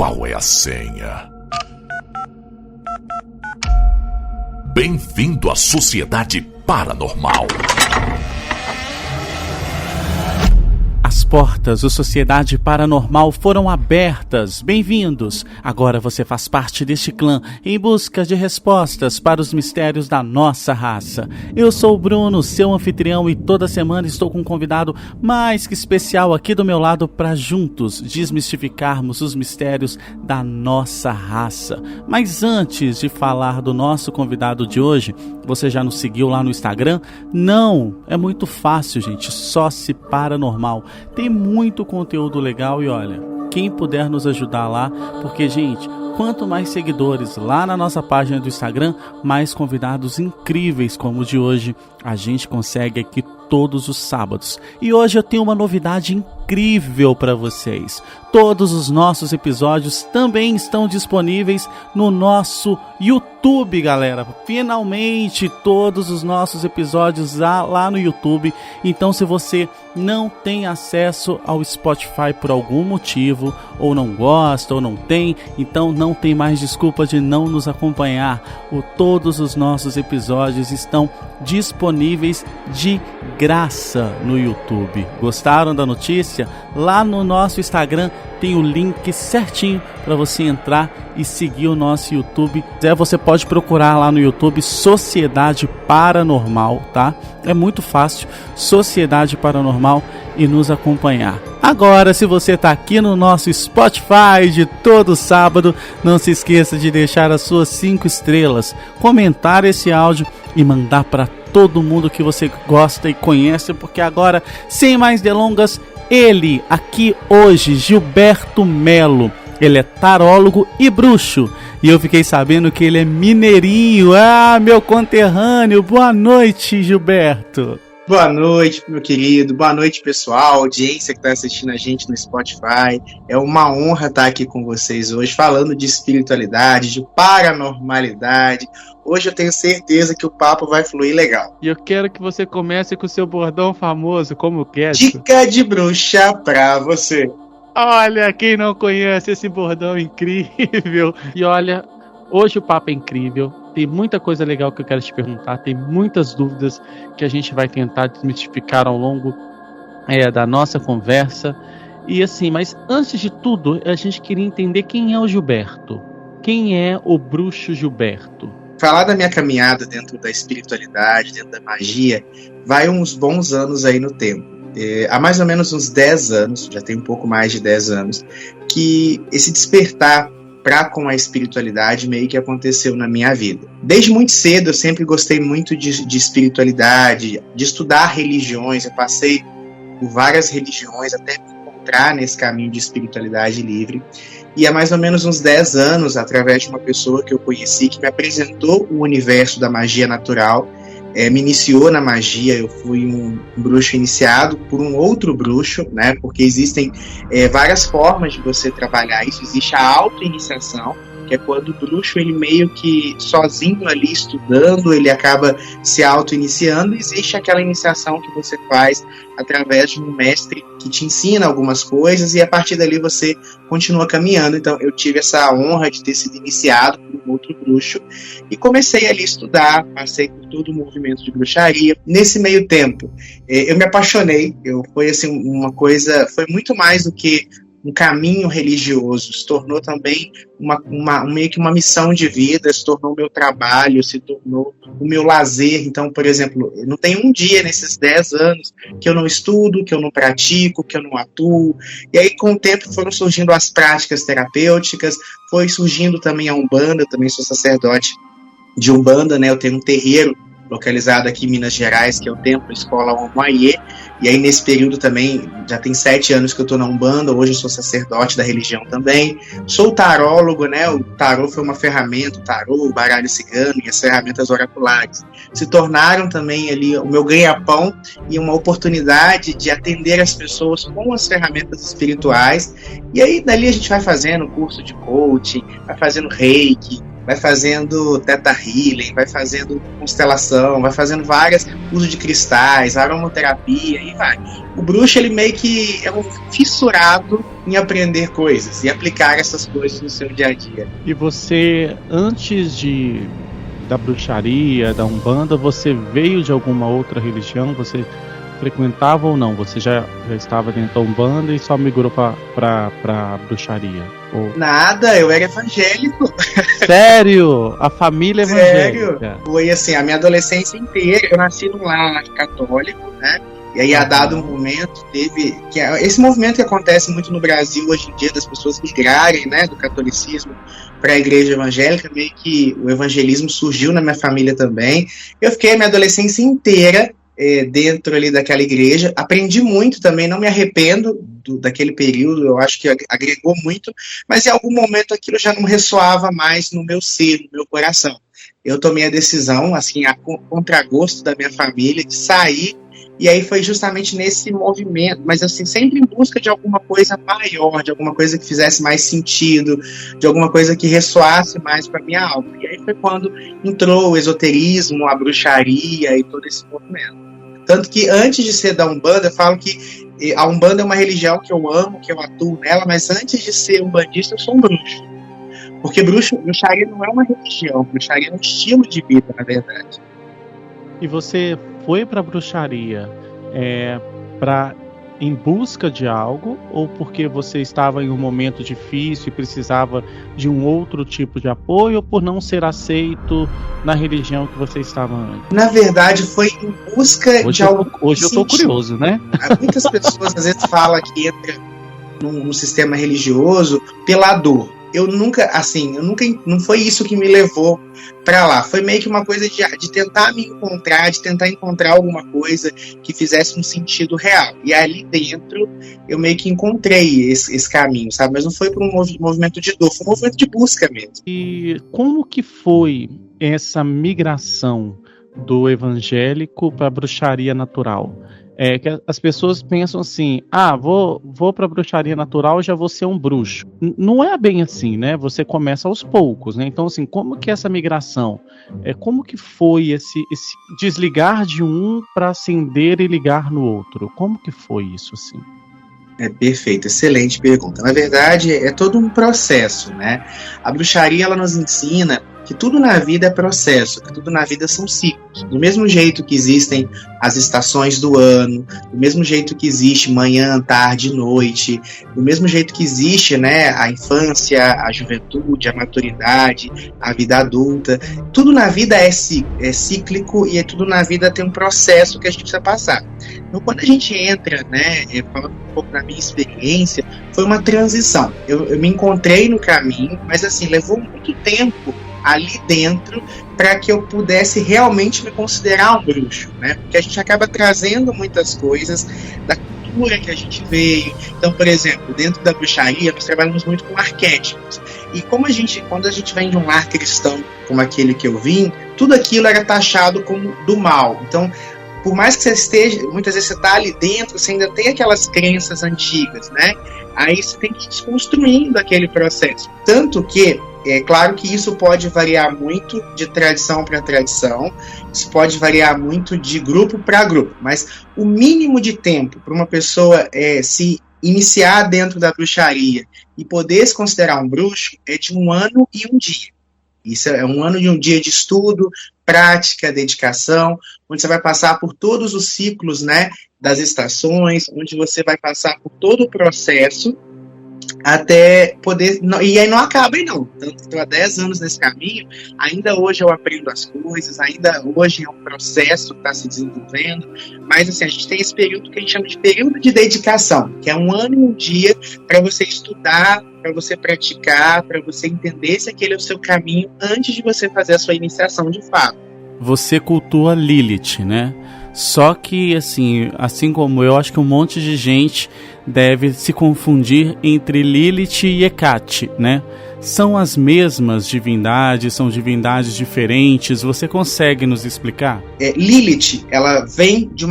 Qual é a senha? Bem-vindo à Sociedade Paranormal. As portas da Sociedade Paranormal foram abertas. Bem-vindos! Agora você faz parte deste clã em busca de respostas para os mistérios da nossa raça. Eu sou o Bruno, seu anfitrião, e toda semana estou com um convidado mais que especial aqui do meu lado para juntos desmistificarmos os mistérios da nossa raça. Mas antes de falar do nosso convidado de hoje, você já nos seguiu lá no Instagram? Não! É muito fácil, gente. Soci Paranormal. Tem muito conteúdo legal e olha, quem puder nos ajudar lá, porque, gente, quanto mais seguidores lá na nossa página do Instagram, mais convidados incríveis como o de hoje a gente consegue aqui todos os sábados. E hoje eu tenho uma novidade incrível para vocês. Todos os nossos episódios também estão disponíveis no nosso YouTube, galera. Finalmente, todos os nossos episódios lá no YouTube. Então, se você não tem acesso ao Spotify por algum motivo, ou não gosta, ou não tem, então não tem mais desculpa de não nos acompanhar. Todos os nossos episódios estão disponíveis de graça no YouTube. Gostaram da notícia? Lá no nosso Instagram tem o link certinho para você entrar e seguir o nosso YouTube. Você pode procurar lá no YouTube Sociedade Paranormal, tá? É muito fácil, Sociedade Paranormal, e nos acompanhar. Agora, se você está aqui no nosso Spotify de todo sábado, não se esqueça de deixar as suas 5 estrelas, comentar esse áudio e mandar para todo mundo que você gosta e conhece, porque agora, sem mais delongas, ele aqui hoje, Gilberto Melo. Ele é tarólogo e bruxo. E eu fiquei sabendo que ele é mineirinho. Ah, meu conterrâneo. Boa noite, Gilberto. Boa noite, meu querido. Boa noite, pessoal. Audiência que está assistindo a gente no Spotify. É uma honra estar aqui com vocês hoje, falando de espiritualidade, de paranormalidade. Hoje eu tenho certeza que o papo vai fluir legal. E eu quero que você comece com o seu bordão famoso, como quer. Dica de bruxa pra você. Olha, quem não conhece esse bordão incrível. E olha, hoje o papo é incrível. Tem muita coisa legal que eu quero te perguntar. Tem muitas dúvidas que a gente vai tentar desmistificar ao longo da nossa conversa. E assim, mas antes de tudo, a gente queria entender quem é o Gilberto. Quem é o bruxo Gilberto? Falar da minha caminhada dentro da espiritualidade, dentro da magia, vai uns bons anos aí no tempo. Há mais ou menos uns 10 anos, já tem um pouco mais de 10 anos, que esse despertar para com a espiritualidade meio que aconteceu na minha vida. Desde muito cedo eu sempre gostei muito de espiritualidade, de estudar religiões. Eu passei por várias religiões até me encontrar nesse caminho de espiritualidade livre. E há mais ou menos uns 10 anos, através de uma pessoa que eu conheci, que me apresentou o universo da magia natural, me iniciou na magia. Eu fui um bruxo iniciado por um outro bruxo, né? Porque existem várias formas de você trabalhar isso. Existe a auto-iniciação, que é quando o bruxo, ele meio que sozinho ali estudando, ele acaba se auto-iniciando. Existe aquela iniciação que você faz através de um mestre que te ensina algumas coisas e a partir dali você continua caminhando. Então eu tive essa honra de ter sido iniciado por um outro bruxo e comecei ali a estudar, passei por todo o movimento de bruxaria. Nesse meio tempo eu me apaixonei. Foi assim, uma coisa, foi muito mais do que um caminho religioso, se tornou também meio que uma missão de vida, se tornou o meu trabalho, se tornou o meu lazer. Então, por exemplo, não tem um dia nesses 10 anos que eu não estudo, que eu não pratico, que eu não atuo. E aí, com o tempo, foram surgindo as práticas terapêuticas, foi surgindo também a Umbanda. Eu também sou sacerdote de Umbanda, né? Eu tenho um terreiro localizado aqui em Minas Gerais, que é o Templo Escola Omoaiê. E aí, nesse período também, já tem 7 anos que eu estou na Umbanda. Hoje eu sou sacerdote da religião também. Sou tarólogo, né? O tarô foi uma ferramenta, o tarô, o baralho cigano e as ferramentas oraculares se tornaram também ali o meu ganha-pão e uma oportunidade de atender as pessoas com as ferramentas espirituais. E aí, dali a gente vai fazendo curso de coaching, vai fazendo reiki, vai fazendo teta healing, vai fazendo constelação, vai fazendo várias, uso de cristais, aromaterapia, e vai. O bruxo, ele meio que é um fissurado em aprender coisas e aplicar essas coisas no seu dia a dia. E você, antes da bruxaria, da Umbanda, você veio de alguma outra religião? Você frequentava ou não? Você já estava dentro da Umbanda e só migrou para bruxaria? Ou... Nada, eu era evangélico. Sério? A família evangélica? Sério? Foi assim, a minha adolescência inteira. Eu nasci num lar católico, né? E aí, a dado um momento, teve... esse movimento que acontece muito no Brasil hoje em dia, das pessoas migrarem, né, do catolicismo para a igreja evangélica, meio que o evangelismo surgiu na minha família também. Eu fiquei a minha adolescência inteira dentro ali daquela igreja, aprendi muito também, não me arrependo daquele período, eu acho que agregou muito, mas em algum momento aquilo já não ressoava mais no meu ser, no meu coração. Eu tomei a decisão, assim, a contragosto da minha família, de sair, e aí foi justamente nesse movimento, mas assim, sempre em busca de alguma coisa maior, de alguma coisa que fizesse mais sentido, de alguma coisa que ressoasse mais para minha alma. E aí foi quando entrou o esoterismo, a bruxaria e todo esse movimento. Tanto que antes de ser da Umbanda, eu falo que a Umbanda é uma religião que eu amo, que eu atuo nela, mas antes de ser umbandista, eu sou um bruxo. Porque bruxaria não é uma religião, bruxaria é um estilo de vida, na verdade. E você foi para a bruxaria em busca de algo, ou porque você estava em um momento difícil e precisava de um outro tipo de apoio, ou por não ser aceito na religião que você estava antes? Na verdade, foi em busca de algo. Hoje eu estou curioso, né? Muitas pessoas às vezes falam que entra num sistema religioso pela dor. Não foi isso que me levou para lá. Foi meio que uma coisa de tentar me encontrar, de tentar encontrar alguma coisa que fizesse um sentido real. E ali dentro, eu meio que encontrei esse caminho, sabe? Mas não foi por um movimento de dor, foi um movimento de busca mesmo. E como que foi essa migração do evangélico para a bruxaria natural? Que as pessoas pensam assim, vou pra bruxaria natural e já vou ser um bruxo. Não é bem assim, né? Você começa aos poucos, né? Então, assim, como que é essa migração? Como que foi esse desligar de um para acender e ligar no outro? Como que foi isso, assim? Perfeito, excelente pergunta. Na verdade, é todo um processo, né? A bruxaria, ela nos ensina que tudo na vida é processo, que tudo na vida são ciclos. Do mesmo jeito que existem as estações do ano, do mesmo jeito que existe manhã, tarde, noite, do mesmo jeito que existe, né, a infância, a juventude, a maturidade, a vida adulta, tudo na vida é cíclico e tudo na vida tem um processo que a gente precisa passar. Então, quando a gente entra, né, falando um pouco da minha experiência, foi uma transição. Eu me encontrei no caminho, mas assim, levou muito tempo ali dentro para que eu pudesse realmente me considerar um bruxo, né? Porque a gente acaba trazendo muitas coisas da cultura que a gente veio. Então, por exemplo, dentro da bruxaria, nós trabalhamos muito com arquétipos. E quando a gente vem de um lar cristão como aquele que eu vim, tudo aquilo era taxado como do mal. Então, por mais que você esteja, muitas vezes você está ali dentro, você ainda tem aquelas crenças antigas, né? Aí você tem que ir desconstruindo aquele processo. Tanto que, é claro que isso pode variar muito de tradição para tradição, isso pode variar muito de grupo para grupo, mas o mínimo de tempo para uma pessoa se iniciar dentro da bruxaria e poder se considerar um bruxo é de 1 ano e 1 dia. Isso é 1 ano e 1 dia de estudo, prática, dedicação, onde você vai passar por todos os ciclos, né, das estações, onde você vai passar por todo o processo até poder... E aí não acaba aí não. Tanto que estou há 10 anos nesse caminho, ainda hoje eu aprendo as coisas, ainda hoje é um processo que está se desenvolvendo, mas assim, a gente tem esse período que a gente chama de período de dedicação, que é 1 ano e 1 dia para você estudar, para você praticar, para você entender se aquele é o seu caminho antes de você fazer a sua iniciação de fato. Você cultua Lilith, né? Só que, assim como eu, acho que um monte de gente deve se confundir entre Lilith e Hecate, né? São as mesmas divindades? São divindades diferentes? Você consegue nos explicar? Lilith, ela vem de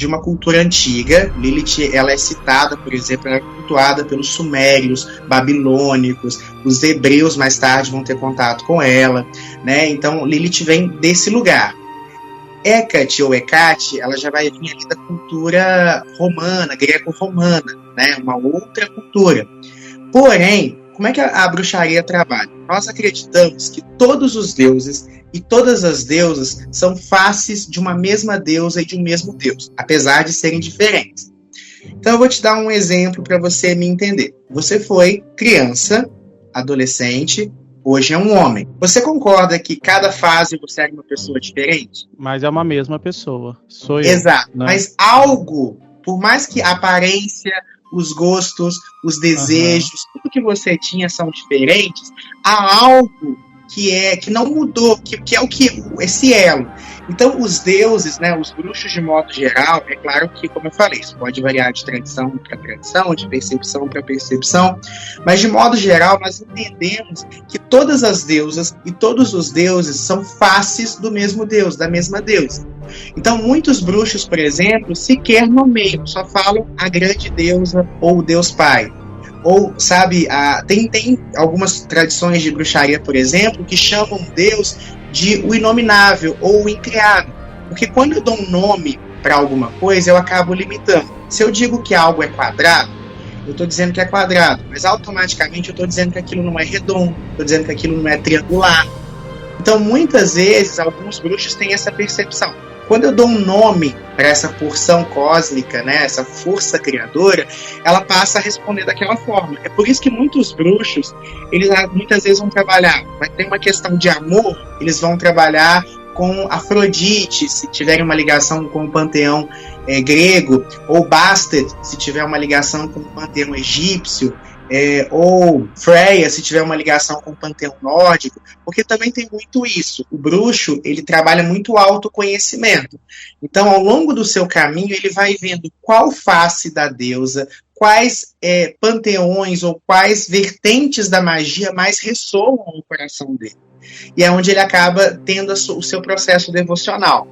uma cultura antiga. Lilith, ela é citada, por exemplo, ela é cultuada pelos sumérios, babilônicos, os hebreus mais tarde vão ter contato com ela, né? Então, Lilith vem desse lugar. Hecate ou Hecate, ela já vai vir ali da cultura romana, greco-romana, né? Uma outra cultura. Porém, como é que a bruxaria trabalha? Nós acreditamos que todos os deuses e todas as deusas são faces de uma mesma deusa e de um mesmo deus, apesar de serem diferentes. Então eu vou te dar um exemplo para você me entender. Você foi criança, adolescente, hoje é um homem. Você concorda que cada fase você é uma pessoa diferente? Mas é uma mesma pessoa. Sou eu. Exato. Né? Mas algo, por mais que a aparência, os gostos, os desejos, tudo que você tinha são diferentes, há algo que não mudou, que é esse elo. Então, os deuses, né, os bruxos de modo geral, é claro que, como eu falei, isso pode variar de tradição para tradição, de percepção para percepção, mas de modo geral nós entendemos que todas as deusas e todos os deuses são faces do mesmo Deus, da mesma deusa. Então, muitos bruxos, por exemplo, sequer nomeiam, só falam a grande deusa ou o Deus Pai. Ou, sabe, tem algumas tradições de bruxaria, por exemplo, que chamam Deus de o inominável ou o incriado. Porque quando eu dou um nome para alguma coisa, eu acabo limitando. Se eu digo que algo é quadrado, eu estou dizendo que é quadrado, mas automaticamente eu estou dizendo que aquilo não é redondo, estou dizendo que aquilo não é triangular. Então, muitas vezes, alguns bruxos têm essa percepção. Quando eu dou um nome para essa porção cósmica, né, essa força criadora, ela passa a responder daquela forma. É por isso que muitos bruxos, eles muitas vezes vão trabalhar, vai ter uma questão de amor, eles vão trabalhar com Afrodite, se tiverem uma ligação com o panteão grego, ou Bastet, se tiver uma ligação com o panteão egípcio, ou Freya, se tiver uma ligação com o panteão nórdico, porque também tem muito isso. O bruxo, ele trabalha muito autoconhecimento. Então, ao longo do seu caminho, ele vai vendo qual face da deusa, quais panteões ou quais vertentes da magia mais ressoam no coração dele. E é onde ele acaba tendo o seu processo devocional.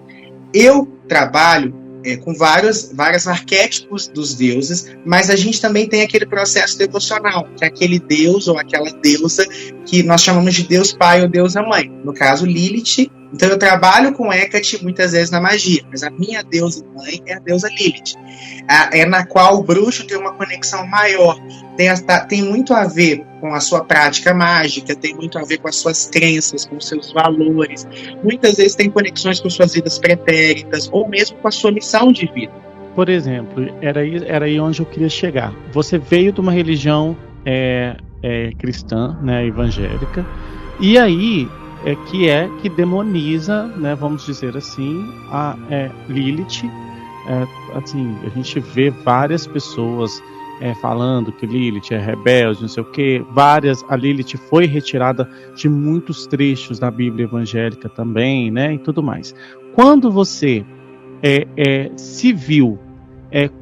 Eu trabalho com vários arquétipos dos deuses, mas a gente também tem aquele processo devocional, que é aquele deus ou aquela deusa que nós chamamos de Deus Pai ou Deusa Mãe. No caso, Lilith. Então eu trabalho com Hecate muitas vezes na magia, mas a minha deusa mãe é a deusa Lilith. É na qual o bruxo tem uma conexão maior. Tem muito a ver com a sua prática mágica, tem muito a ver com as suas crenças, com os seus valores. Muitas vezes tem conexões com suas vidas pretéritas, ou mesmo com a sua missão de vida. Por exemplo, era aí onde eu queria chegar. Você veio de uma religião cristã, né, evangélica, e aí que demoniza, né, vamos dizer assim, a Lilith. Assim, a gente vê várias pessoas falando que Lilith é rebelde, não sei o que. A Lilith foi retirada de muitos trechos da Bíblia evangélica também, né, e tudo mais. Quando você se viu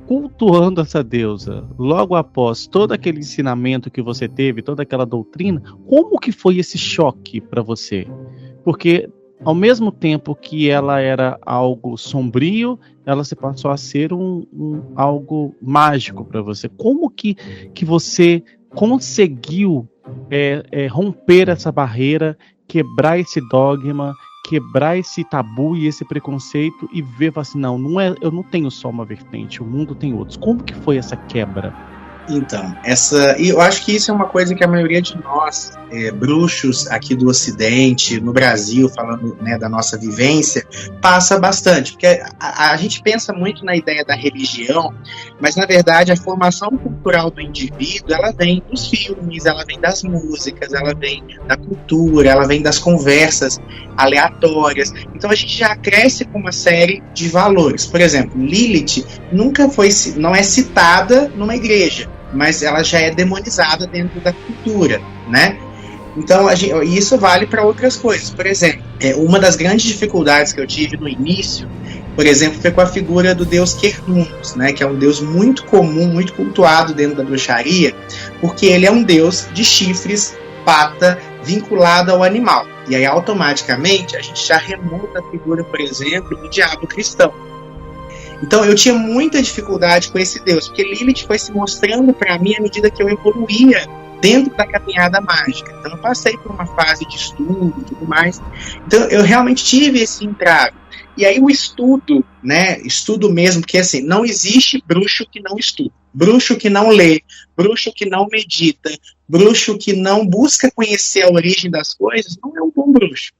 cultuando essa deusa, logo após todo aquele ensinamento que você teve, toda aquela doutrina, como que foi esse choque para você? Porque ao mesmo tempo que ela era algo sombrio, ela se passou a ser algo mágico para você. Como que você conseguiu romper essa barreira, quebrar esse dogma, quebrar esse tabu e esse preconceito e ver assim, eu não tenho só uma vertente, o mundo tem outros. Como que foi essa quebra? Então, eu acho que isso é uma coisa que a maioria de nós, bruxos aqui do Ocidente, no Brasil, falando, né, da nossa vivência, passa bastante, porque a gente pensa muito na ideia da religião, mas na verdade a formação cultural do indivíduo, ela vem dos filmes, ela vem das músicas, ela vem da cultura, ela vem das conversas aleatórias. Então a gente já cresce com uma série de valores. Por exemplo, Lilith não é citada numa igreja, mas ela já é demonizada dentro da cultura, né? Então, isso vale para outras coisas. Por exemplo, uma das grandes dificuldades que eu tive no início, por exemplo, foi com a figura do deus Cernunnos, né? Que é um deus muito comum, muito cultuado dentro da bruxaria, porque ele é um deus de chifres pata vinculada ao animal. E aí, automaticamente, a gente já remonta a figura, por exemplo, do diabo cristão. Então, eu tinha muita dificuldade com esse Deus, porque Lilith foi se mostrando para mim à medida que eu evoluía dentro da caminhada mágica. Então, eu passei por uma fase de estudo e tudo mais. Então, eu realmente tive esse entrave. E aí, o estudo, né? Estudo mesmo, porque assim, não existe bruxo que não estuda. Bruxo que não lê, bruxo que não medita, bruxo que não busca conhecer a origem das coisas, não é um bom bruxo.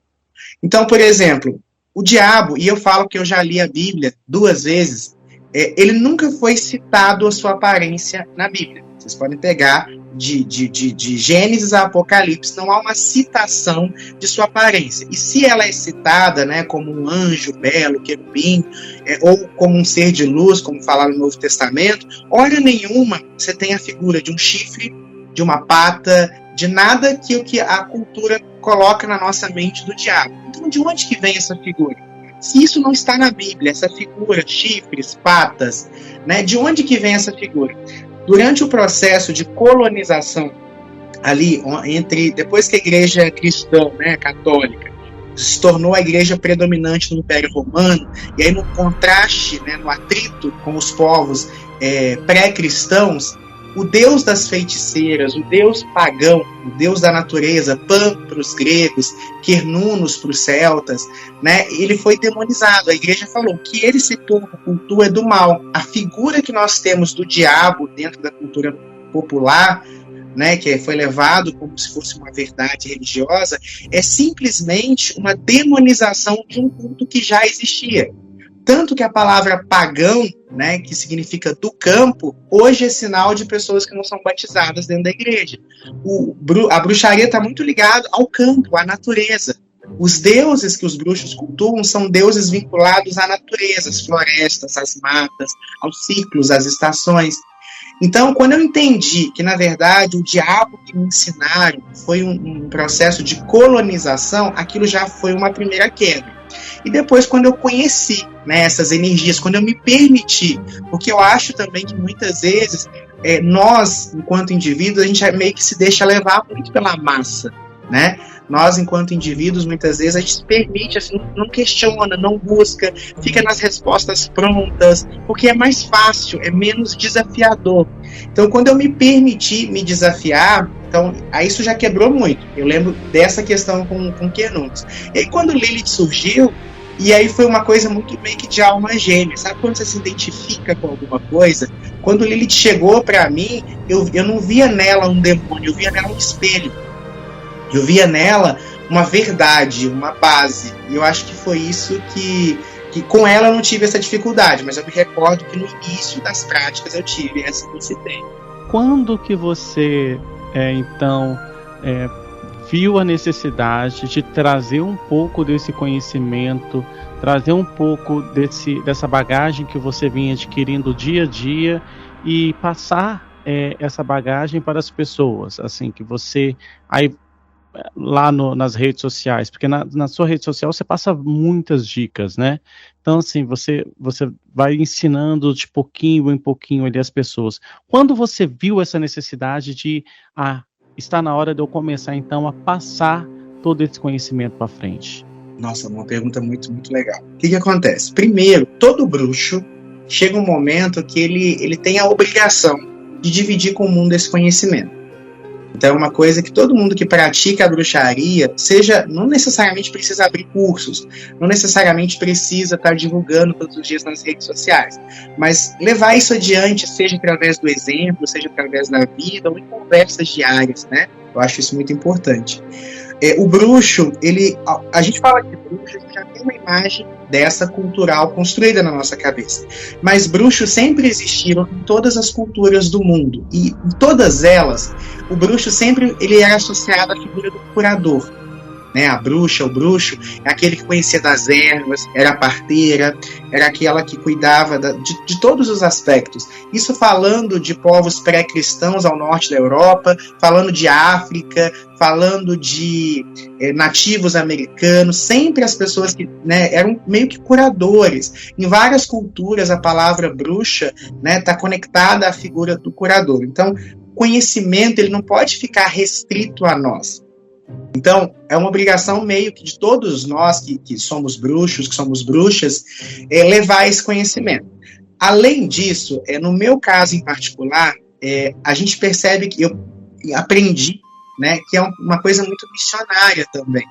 Então, por exemplo, o diabo, e eu falo que eu já li a Bíblia 2 vezes, ele nunca foi citado a sua aparência na Bíblia. Vocês podem pegar de Gênesis a Apocalipse, não há uma citação de sua aparência. E se ela é citada, né, como um anjo belo, querubim, ou como um ser de luz, como fala no Novo Testamento, hora nenhuma você tem a figura de um chifre, de uma pata, de nada que o que a cultura coloca na nossa mente do diabo. Então, de onde que vem essa figura? Se isso não está na Bíblia, essa figura, chifres, patas, né, de onde que vem essa figura? Durante o processo de colonização, ali, depois que a igreja cristã, né, católica, se tornou a igreja predominante no Império Romano, e aí no contraste, né, no atrito com os povos pré-cristãos, o deus das feiticeiras, o deus pagão, o deus da natureza, Pan para os gregos, Cernunnos para os celtas, né, ele foi demonizado. A igreja falou que ele se torna cultura do mal. A figura que nós temos do diabo dentro da cultura popular, né, que foi levado como se fosse uma verdade religiosa, é simplesmente uma demonização de um culto que já existia. Tanto que a palavra pagão, né, que significa do campo, hoje é sinal de pessoas que não são batizadas dentro da igreja. A bruxaria está muito ligada ao campo, à natureza. Os deuses que os bruxos cultuam são deuses vinculados à natureza, às florestas, às matas, aos ciclos, às estações. Então, quando eu entendi que, na verdade, o diabo que me ensinaram foi um processo de colonização, aquilo já foi uma primeira quebra. E depois, quando eu conheci, né, essas energias, quando eu me permiti, porque eu acho também que muitas vezes nós, enquanto indivíduos, a gente meio que se deixa levar muito pela massa, né? Nós, enquanto indivíduos, muitas vezes a gente se permite, assim, não questiona, não busca, fica nas respostas prontas, porque é mais fácil, é menos desafiador. Então, quando eu me permiti me desafiar, então, aí isso já quebrou muito. Eu lembro dessa questão com Cernunnos. E aí, quando Lilith surgiu, e aí foi uma coisa muito meio que de alma gêmea, sabe quando você se identifica com alguma coisa? Quando Lilith chegou para mim, eu não via nela um demônio, eu via nela um espelho. Eu via nela uma verdade, uma base. E eu acho que foi isso que com ela eu não tive essa dificuldade, mas eu me recordo que no início das práticas eu tive essa que eu citei. Quando que você, viu a necessidade de trazer um pouco desse conhecimento, trazer um pouco dessa bagagem que você vinha adquirindo dia a dia e passar essa bagagem para as pessoas, assim, que você... Aí, lá nas redes sociais, porque na sua rede social você passa muitas dicas, né? Então, assim, você vai ensinando de pouquinho em pouquinho ali as pessoas. Quando você viu essa necessidade de, está na hora de eu começar, então, a passar todo esse conhecimento para frente? Nossa, uma pergunta muito, muito legal. O que acontece? Primeiro, todo bruxo chega um momento que ele tem a obrigação de dividir com o mundo esse conhecimento. Então é uma coisa que todo mundo que pratica a bruxaria, não necessariamente precisa abrir cursos, não necessariamente precisa estar divulgando todos os dias nas redes sociais, mas levar isso adiante, seja através do exemplo, seja através da vida ou em conversas diárias, né? Eu acho isso muito importante. O bruxo, a gente fala que bruxo, a gente já tem uma imagem dessa cultural construída na nossa cabeça. Mas bruxos sempre existiram em todas as culturas do mundo. E em todas elas, o bruxo sempre era associado à figura do curador. Né? A bruxa, o bruxo, é aquele que conhecia das ervas, era a parteira, era aquela que cuidava de todos os aspectos. Isso falando de povos pré-cristãos ao norte da Europa, falando de África, falando de nativos americanos, sempre as pessoas que, né, eram meio que curadores. Em várias culturas, a palavra bruxa, né, está conectada à figura do curador. Então, conhecimento ele não pode ficar restrito a nós. Então, é uma obrigação meio que de todos nós que somos bruxos, que somos bruxas, levar esse conhecimento. Além disso, no meu caso em particular, a gente percebe que eu aprendi, né, que é uma coisa muito missionária também.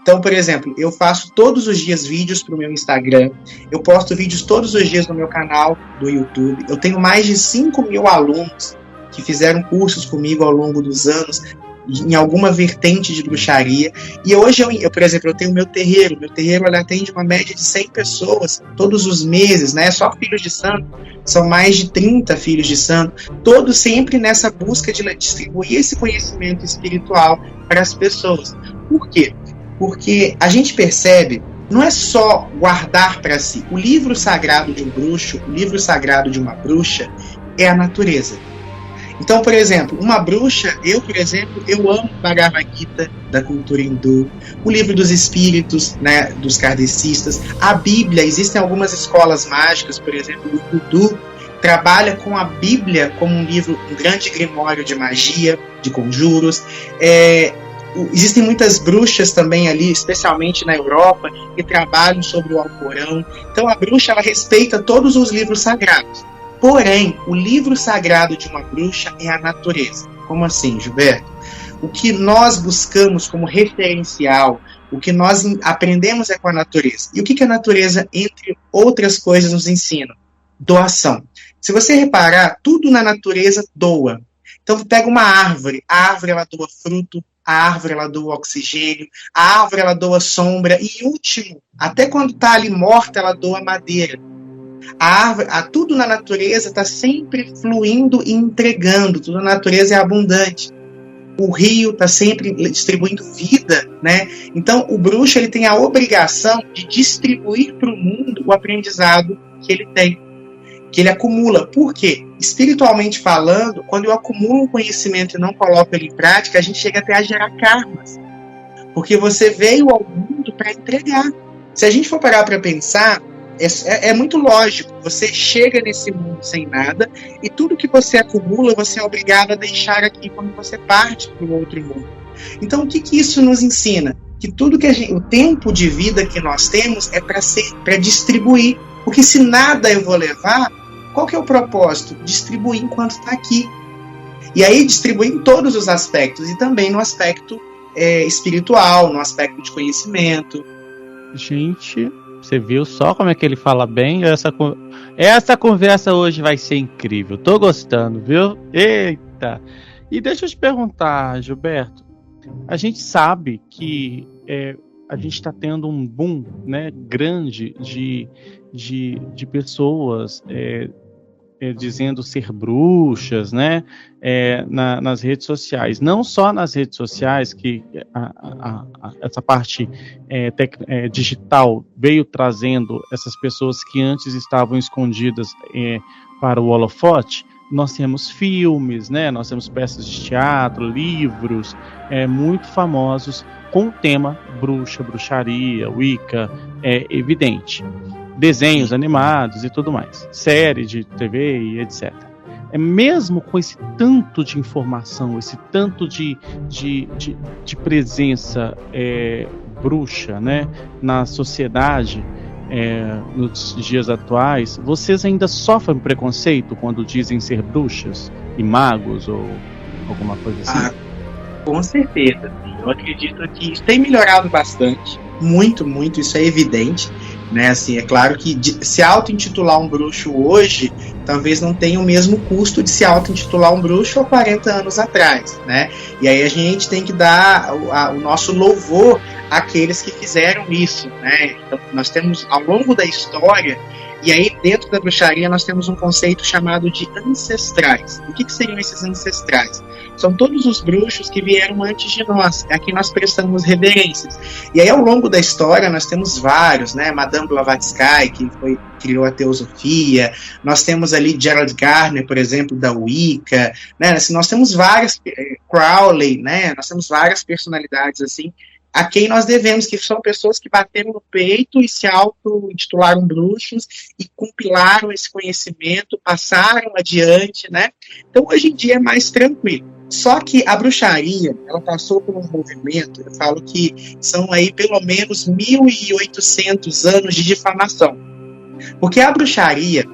Então, por exemplo, eu faço todos os dias vídeos para o meu Instagram, eu posto vídeos todos os dias no meu canal do YouTube, eu tenho mais de 5.000 alunos que fizeram cursos comigo ao longo dos anos, em alguma vertente de bruxaria, e hoje eu por exemplo, eu tenho meu terreiro ele atende uma média de 100 pessoas todos os meses, né, só filhos de santo, são mais de 30 filhos de santo, todos sempre nessa busca de distribuir esse conhecimento espiritual para as pessoas. Por quê? Porque a gente percebe, não é só guardar para si, o livro sagrado de um bruxo, o livro sagrado de uma bruxa é a natureza. Então, por exemplo, uma bruxa, eu amo Bhagavad Gita, da cultura hindu, o livro dos espíritos, né, dos kardecistas, a Bíblia, existem algumas escolas mágicas, por exemplo, o Voodoo trabalha com a Bíblia como um livro, um grande grimório de magia, de conjuros. Existem muitas bruxas também ali, especialmente na Europa, que trabalham sobre o Alcorão. Então a bruxa, ela respeita todos os livros sagrados. Porém, o livro sagrado de uma bruxa é a natureza. Como assim, Gilberto? O que nós buscamos como referencial, o que nós aprendemos é com a natureza. E o que a natureza, entre outras coisas, nos ensina? Doação. Se você reparar, tudo na natureza doa. Então, pega uma árvore. A árvore, ela doa fruto. A árvore, ela doa oxigênio. A árvore, ela doa sombra. E último, até quando está ali morta, ela doa madeira. A árvore, tudo na natureza está sempre fluindo e entregando. Tudo na natureza é abundante. O rio está sempre distribuindo vida, né? Então, o bruxo, ele tem a obrigação de distribuir para o mundo o aprendizado que ele tem, que ele acumula. Por quê? Espiritualmente falando, quando eu acumulo um conhecimento e não coloco ele em prática, a gente chega até a gerar karmas. Porque você veio ao mundo para entregar. Se a gente for parar para pensar, é muito lógico. Você chega nesse mundo sem nada e tudo que você acumula, você é obrigado a deixar aqui quando você parte para o outro mundo. Então, o que isso nos ensina? Que tudo o tempo de vida que nós temos é para distribuir. Porque se nada eu vou levar, qual que é o propósito? Distribuir enquanto está aqui. E aí distribuir em todos os aspectos, e também no aspecto espiritual, no aspecto de conhecimento. Gente, você viu só como é que ele fala bem? Essa conversa hoje vai ser incrível. Tô gostando, viu? Eita! E deixa eu te perguntar, Gilberto. A gente sabe que a gente está tendo um boom, né, grande de pessoas dizendo ser bruxas, né, nas redes sociais. Não só nas redes sociais, que essa parte digital veio trazendo essas pessoas que antes estavam escondidas para o holofote. Nós temos filmes, né, nós temos peças de teatro, livros muito famosos com o tema bruxa, bruxaria, Wicca, é evidente. Desenhos animados e tudo mais, série de TV e etc. Mesmo com esse tanto de informação, esse tanto de presença bruxa, né, na sociedade nos dias atuais, vocês ainda sofrem preconceito quando dizem ser bruxas e magos ou alguma coisa assim? Com certeza. Eu acredito que isso tem melhorado bastante, muito, muito, isso é evidente, né? Assim, é claro que se auto-intitular um bruxo hoje, talvez não tenha o mesmo custo de se auto-intitular um bruxo há 40 anos atrás, né? E aí a gente tem que dar o nosso louvor àqueles que fizeram isso, né? Então, nós temos, ao longo da história, e aí dentro da bruxaria nós temos um conceito chamado de ancestrais. O que seriam esses ancestrais? São todos os bruxos que vieram antes de nós, a quem nós prestamos reverências. E aí, ao longo da história, nós temos vários, né? Madame Blavatsky, que criou a teosofia. Nós temos ali Gerald Gardner, por exemplo, da Wicca, né? Assim, nós temos várias, Crowley, né? Nós temos várias personalidades, assim, a quem nós devemos, que são pessoas que bateram no peito e se auto-intitularam bruxos e compilaram esse conhecimento, passaram adiante, né? Então, hoje em dia é mais tranquilo. Só que a bruxaria, ela passou por um movimento, eu falo que são aí pelo menos 1.800 anos de difamação. Porque a bruxaria,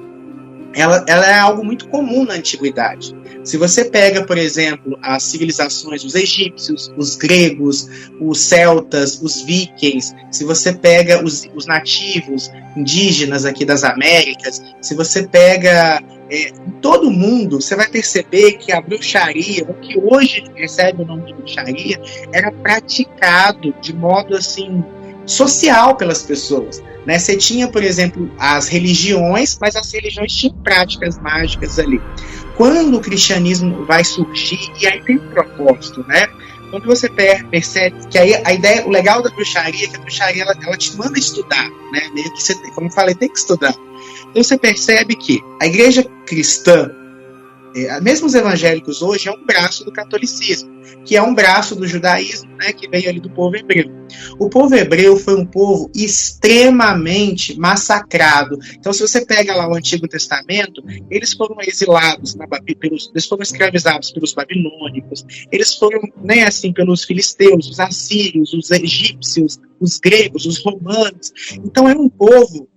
ela é algo muito comum na antiguidade. Se você pega, por exemplo, as civilizações, os egípcios, os gregos, os celtas, os vikings, se você pega os nativos indígenas aqui das Américas, se você pega em todo o mundo, você vai perceber que a bruxaria, o que hoje recebe o nome de bruxaria, era praticado de modo assim social pelas pessoas. Né? Você tinha, por exemplo, as religiões, mas as religiões tinham práticas mágicas ali. Quando o cristianismo vai surgir, e aí tem um propósito, né? Quando você percebe que aí a ideia, o legal da bruxaria é que a bruxaria ela te manda estudar, né? Meio que você, como eu falei, tem que estudar. Então você percebe que a igreja cristã, mesmo os evangélicos hoje, é um braço do catolicismo, que é um braço do judaísmo, né, que veio ali do povo hebreu. O povo hebreu foi um povo extremamente massacrado. Então, se você pega lá o Antigo Testamento, eles foram exilados, eles foram escravizados pelos babilônicos, eles foram, né, assim, pelos filisteus, os assírios, os egípcios, os gregos, os romanos. Então, é um povo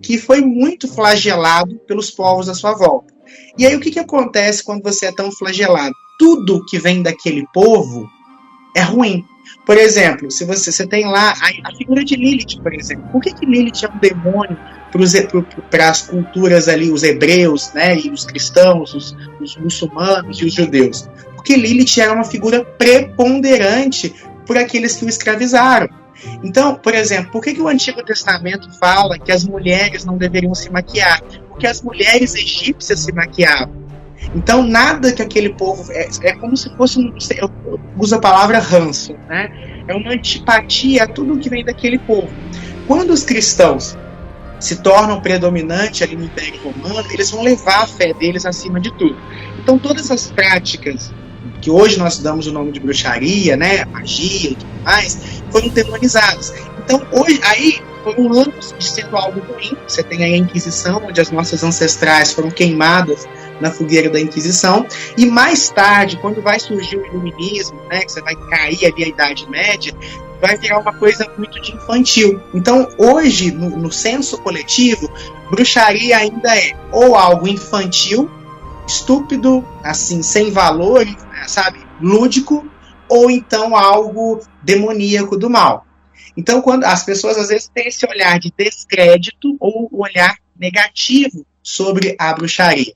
que foi muito flagelado pelos povos à sua volta. E aí o que acontece quando você é tão flagelado? Tudo que vem daquele povo é ruim. Por exemplo, se você tem lá a figura de Lilith, por exemplo. Por que Lilith é um demônio para as culturas ali, os hebreus, né, e os cristãos, os muçulmanos e os judeus? Porque Lilith era uma figura preponderante por aqueles que o escravizaram. Então, por exemplo, por que o Antigo Testamento fala que as mulheres não deveriam se maquiar? Porque as mulheres egípcias se maquiavam. Então, nada que aquele povo... É como se fosse... Eu uso a palavra ranço, né? É uma antipatia a tudo que vem daquele povo. Quando os cristãos se tornam predominantes ali no Império Romano, eles vão levar a fé deles acima de tudo. Então, todas essas práticas que hoje nós damos o nome de bruxaria, né, magia e tudo mais, foram demonizadas. Então, hoje, aí, foram anos de sendo algo ruim. Você tem aí a Inquisição, onde as nossas ancestrais foram queimadas na fogueira da Inquisição, e mais tarde, quando vai surgir o Iluminismo, né, que você vai cair ali a Idade Média, vai virar uma coisa muito de infantil. Então, hoje, no senso coletivo, bruxaria ainda é ou algo infantil, estúpido, assim, sem valor, sabe, lúdico, ou então algo demoníaco do mal. Então, quando as pessoas às vezes têm esse olhar de descrédito ou olhar negativo sobre a bruxaria.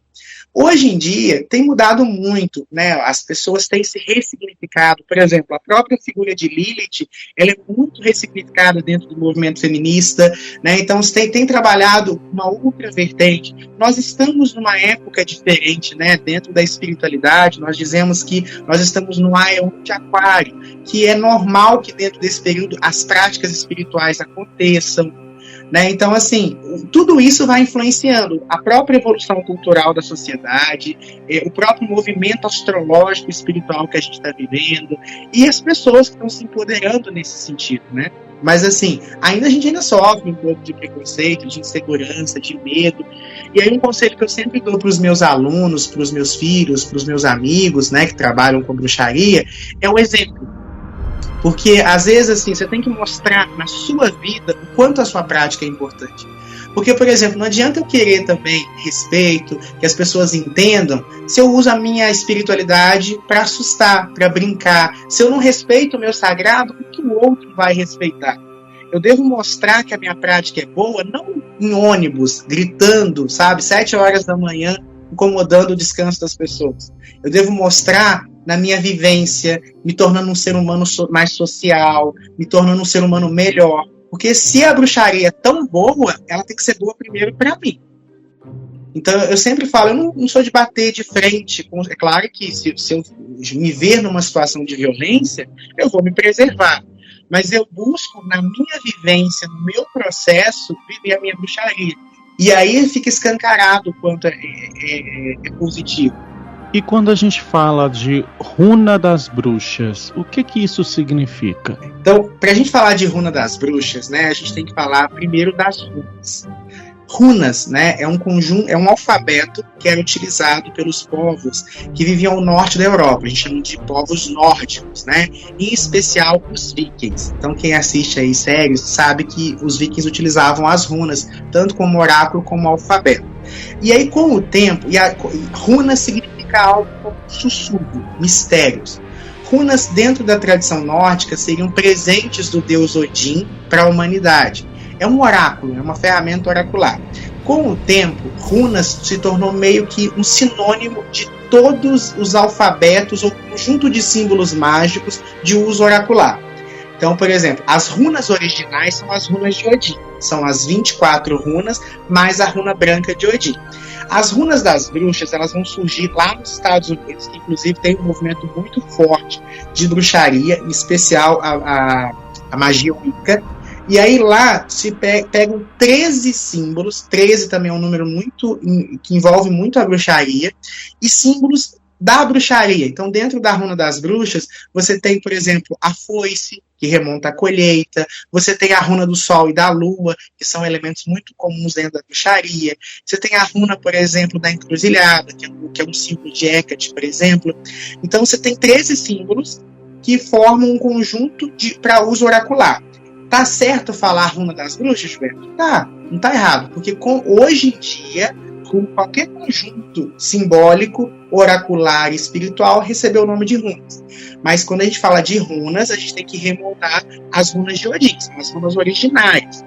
Hoje em dia, tem mudado muito, né? As pessoas têm se ressignificado. Por exemplo, a própria figura de Lilith, ela é muito ressignificada dentro do movimento feminista, né? Então, tem trabalhado uma outra vertente. Nós estamos numa época diferente, né? Dentro da espiritualidade, nós dizemos que nós estamos no Aeon de Aquário, que é normal que dentro desse período as práticas espirituais aconteçam, né? Então, assim, tudo isso vai influenciando a própria evolução cultural da sociedade, o próprio movimento astrológico espiritual que a gente está vivendo, e as pessoas que estão se empoderando nesse sentido, né? Mas, assim, a gente ainda sofre um pouco de preconceito, de insegurança, de medo. E aí um conselho que eu sempre dou para os meus alunos, para os meus filhos, para os meus amigos, né, que trabalham com bruxaria, é o exemplo. Porque, às vezes, assim, você tem que mostrar na sua vida o quanto a sua prática é importante. Porque, por exemplo, não adianta eu querer também respeito, que as pessoas entendam, se eu uso a minha espiritualidade para assustar, para brincar. Se eu não respeito o meu sagrado, o que o outro vai respeitar? Eu devo mostrar que a minha prática é boa, não em ônibus, gritando, sabe, 7 horas da manhã, incomodando o descanso das pessoas. Eu devo mostrar na minha vivência, me tornando um ser humano mais social, me tornando um ser humano melhor. Porque se a bruxaria é tão boa, ela tem que ser boa primeiro para mim. Então eu sempre falo, eu não sou de bater de frente. É claro que se eu me ver numa situação de violência, eu vou me preservar. Mas eu busco, na minha vivência, no meu processo, viver a minha bruxaria. E aí fica escancarado o quanto é positivo. E quando a gente fala de runa das bruxas, o que isso significa? Então, para a gente falar de runa das bruxas, né, a gente tem que falar primeiro das runas. Runas, né, é um conjunto, é um alfabeto que era utilizado pelos povos que viviam ao norte da Europa. A gente chama de povos nórdicos, né, em especial os vikings. Então quem assiste aí séries sabe que os vikings utilizavam as runas, tanto como oráculo como alfabeto. E aí com o tempo, runas significa algo como sussurro, mistérios. Runas dentro da tradição nórdica seriam presentes do deus Odin para a humanidade. É um oráculo, é uma ferramenta oracular. Com o tempo, runas se tornou meio que um sinônimo de todos os alfabetos ou conjunto de símbolos mágicos de uso oracular. Então, por exemplo, as runas originais são as runas de Odin. São as 24 runas, mais a runa branca de Odin. As runas das bruxas, elas vão surgir lá nos Estados Unidos, que inclusive tem um movimento muito forte de bruxaria, em especial a magia Wicca. E aí lá se pegam 13 símbolos, 13 também é um número que envolve muito a bruxaria, e símbolos da bruxaria. Então, dentro da runa das bruxas, você tem, por exemplo, a foice, que remonta à colheita, você tem a runa do sol e da lua, que são elementos muito comuns dentro da bruxaria, você tem a runa, por exemplo, da encruzilhada, que é um símbolo de Hecate, por exemplo. Então, você tem 13 símbolos que formam um conjunto para uso oracular. Tá certo falar a runa das bruxas, Gilberto? Tá, não tá errado, porque hoje em dia, com qualquer conjunto simbólico, oracular e espiritual, recebeu o nome de runas. Mas quando a gente fala de runas, a gente tem que remontar as runas de Odin, são as runas originais.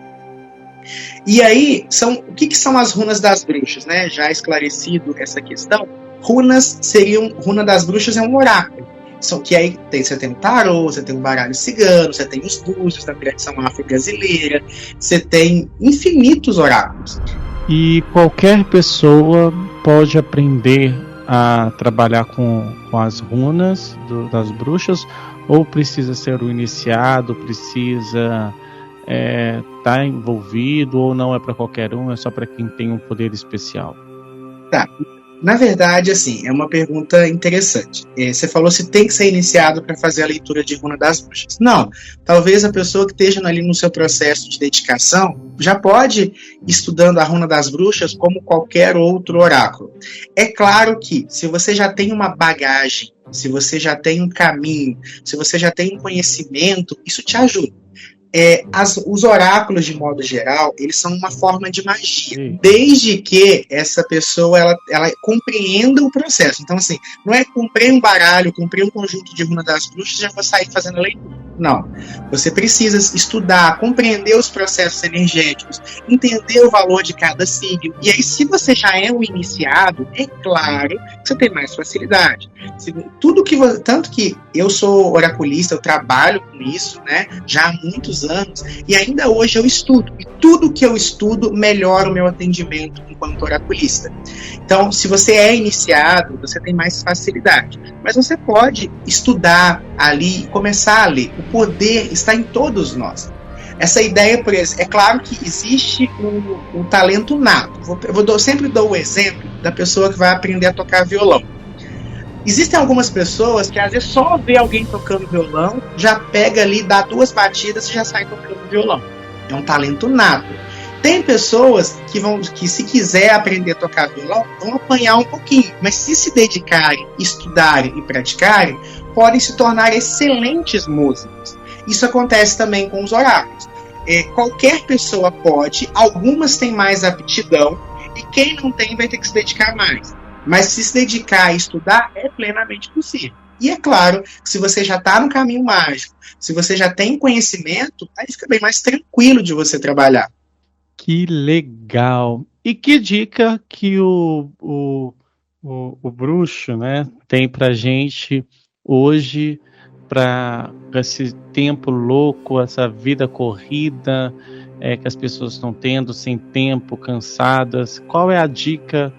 E aí, o que são as runas das bruxas, né? Já esclarecido essa questão, runa das bruxas é um oráculo. Que aí você tem o tarô, você tem o baralho cigano, você tem os búzios da tradição afro-brasileira, você tem infinitos oráculos. E qualquer pessoa pode aprender a trabalhar com as runas das bruxas, ou precisa ser o iniciado, precisa estar envolvido, ou não é para qualquer um, é só para quem tem um poder especial? Tá. Na verdade, assim, é uma pergunta interessante. Você falou se tem que ser iniciado para fazer a leitura de runa das bruxas. Não. Talvez a pessoa que esteja ali no seu processo de dedicação já pode ir estudando a runa das bruxas como qualquer outro oráculo. É claro que, se você já tem uma bagagem, se você já tem um caminho, se você já tem um conhecimento, isso te ajuda. Os oráculos, de modo geral, eles são uma forma de magia, desde que essa pessoa ela compreenda o processo. Então, assim, não é comprei um baralho, comprei um conjunto de runa das bruxas e já vou sair fazendo a leitura. Não. Você precisa estudar, compreender os processos energéticos, entender o valor de cada signo. E aí, se você já é um iniciado, é claro que você tem mais facilidade. Tanto que eu sou oraculista, eu trabalho com isso, né, já há muitos anos, e ainda hoje eu estudo. E tudo que eu estudo melhora o meu atendimento enquanto oraculista. Então, se você é iniciado, você tem mais facilidade. Mas você pode estudar ali, começar a ler. O poder está em todos nós. Essa ideia, por exemplo, é claro que existe um talento nato. Eu sempre dou o exemplo da pessoa que vai aprender a tocar violão. Existem algumas pessoas que às vezes só vê alguém tocando violão, já pega ali, dá 2 batidas e já sai tocando violão. É um talento nato. Tem pessoas que se quiser aprender a tocar violão, vão apanhar um pouquinho, mas se dedicarem, estudarem e praticarem, podem se tornar excelentes músicos. Isso acontece também com os oráculos. Qualquer pessoa pode, algumas têm mais aptidão, e quem não tem vai ter que se dedicar mais. Mas se dedicar e estudar é plenamente possível. E é claro que se você já está no caminho mágico, se você já tem conhecimento, aí fica bem mais tranquilo de você trabalhar. Que legal! E que dica que o bruxo, né, tem pra gente hoje, para esse tempo louco, essa vida corrida que as pessoas estão tendo, sem tempo, cansadas? Qual é a dica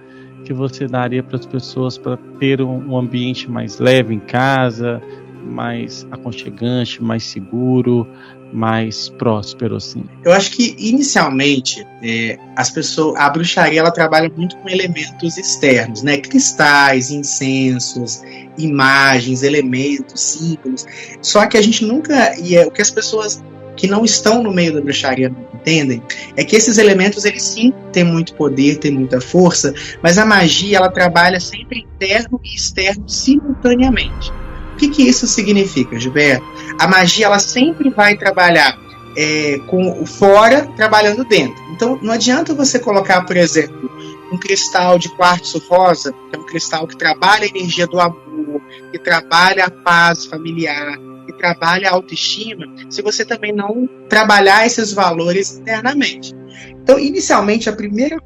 que você daria para as pessoas para ter um ambiente mais leve em casa, mais aconchegante, mais seguro, mais próspero, assim? Eu acho que, inicialmente, a bruxaria ela trabalha muito com elementos externos, né? Cristais, incensos, imagens, elementos, símbolos. Só que a gente nunca... o que as pessoas que não estão no meio da bruxaria não entendem é que esses elementos, eles sim têm muito poder, têm muita força, mas a magia, ela trabalha sempre interno e externo simultaneamente. O que isso significa, Gilberto? A magia, ela sempre vai trabalhar com o fora trabalhando dentro. Então, não adianta você colocar, por exemplo, um cristal de quartzo rosa, que é um cristal que trabalha a energia do amor, que trabalha a paz familiar, que trabalha a autoestima, se você também não trabalhar esses valores internamente. Então, inicialmente, a primeira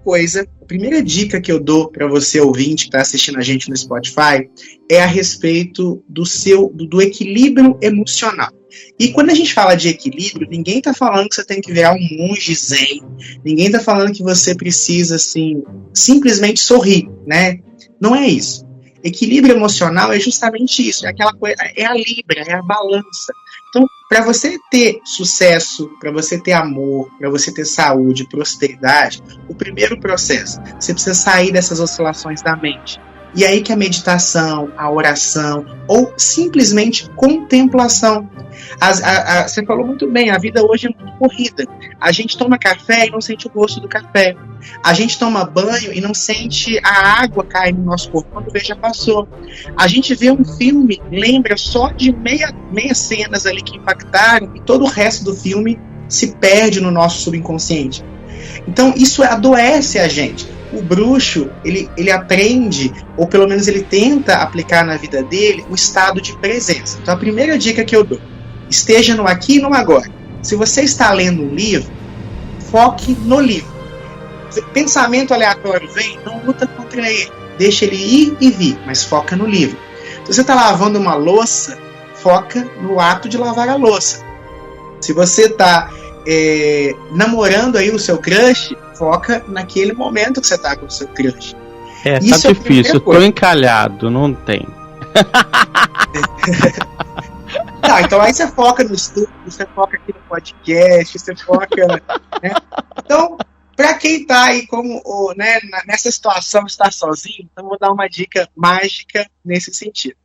dica que eu dou para você, ouvinte, que está assistindo a gente no Spotify, é a respeito do equilíbrio emocional. E quando a gente fala de equilíbrio, ninguém está falando que você tem que virar um monge zen, ninguém está falando que você precisa, assim, simplesmente sorrir, né? Não é isso. Equilíbrio emocional é justamente isso, é aquela coisa, é a libra, é a balança. Então, para você ter sucesso, para você ter amor, para você ter saúde, prosperidade, o primeiro processo, você precisa sair dessas oscilações da mente. E aí que a meditação, a oração, ou simplesmente contemplação. Você falou muito bem, a vida hoje é muito corrida. A gente toma café e não sente o gosto do café. A gente toma banho e não sente a água cair no nosso corpo quando o vê já passou. A gente vê um filme, lembra só de meia cenas ali que impactaram e todo o resto do filme se perde no nosso subconsciente. Então isso adoece a gente. O bruxo, ele aprende, ou pelo menos ele tenta aplicar na vida dele, o estado de presença. Então a primeira dica que eu dou, esteja no aqui e no agora. Se você está lendo um livro, foque no livro. Se pensamento aleatório vem, não luta contra ele. Deixa ele ir e vir, mas foca no livro. Se você está lavando uma louça, foca no ato de lavar a louça. Se você está namorando aí o seu crush, foca naquele momento que você está com o seu crush. Isso tá difícil, eu tô encalhado, não tem. Não, então aí você foca no estudo, você foca aqui no podcast, você foca, né? Então, para quem está aí nessa situação, está sozinho, então vou dar uma dica mágica nesse sentido.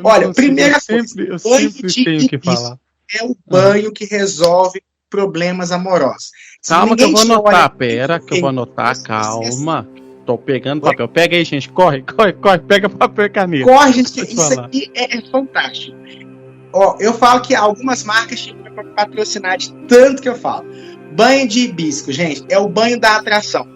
Olha, primeira coisa, eu sempre tenho que falar. É o banho que resolve problemas amorosos. Calma que eu vou anotar, que eu vou anotar, calma. Tô pegando papel. Pega aí, gente, corre, pega papel e caneta. Corre, gente, isso aqui é fantástico. Ó, eu falo que algumas marcas tinham para patrocinar de tanto que eu falo. Banho de hibisco, gente, é o banho da atração.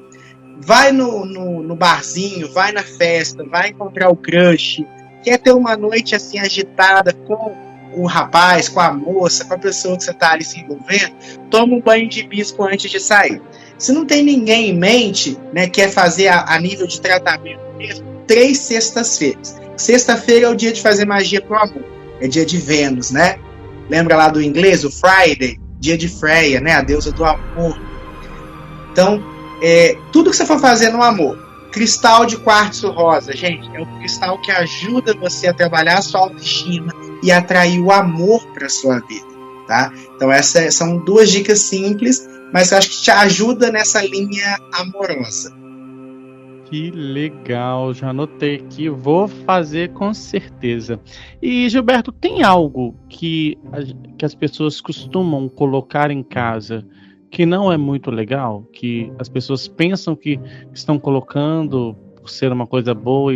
Vai no barzinho, vai na festa, vai encontrar o crush, quer ter uma noite assim agitada com o rapaz, com a moça, com a pessoa que você está ali se envolvendo, toma um banho de hibisco antes de sair. Se não tem ninguém em mente, né, quer fazer a nível de tratamento mesmo, 3 sextas-feiras. Sexta-feira é o dia de fazer magia pro amor. É dia de Vênus, né? Lembra lá do inglês, o Friday? Dia de Freya, né? A deusa do amor. Então, tudo que você for fazer no amor, cristal de quartzo rosa, gente, é o cristal que ajuda você a trabalhar a sua autoestima e atrair o amor para sua vida, tá? Então essas são 2 dicas simples, mas eu acho que te ajuda nessa linha amorosa. Que legal, já anotei aqui, vou fazer com certeza. E Gilberto, tem algo que as pessoas costumam colocar em casa que não é muito legal, que as pessoas pensam que estão colocando por ser uma coisa boa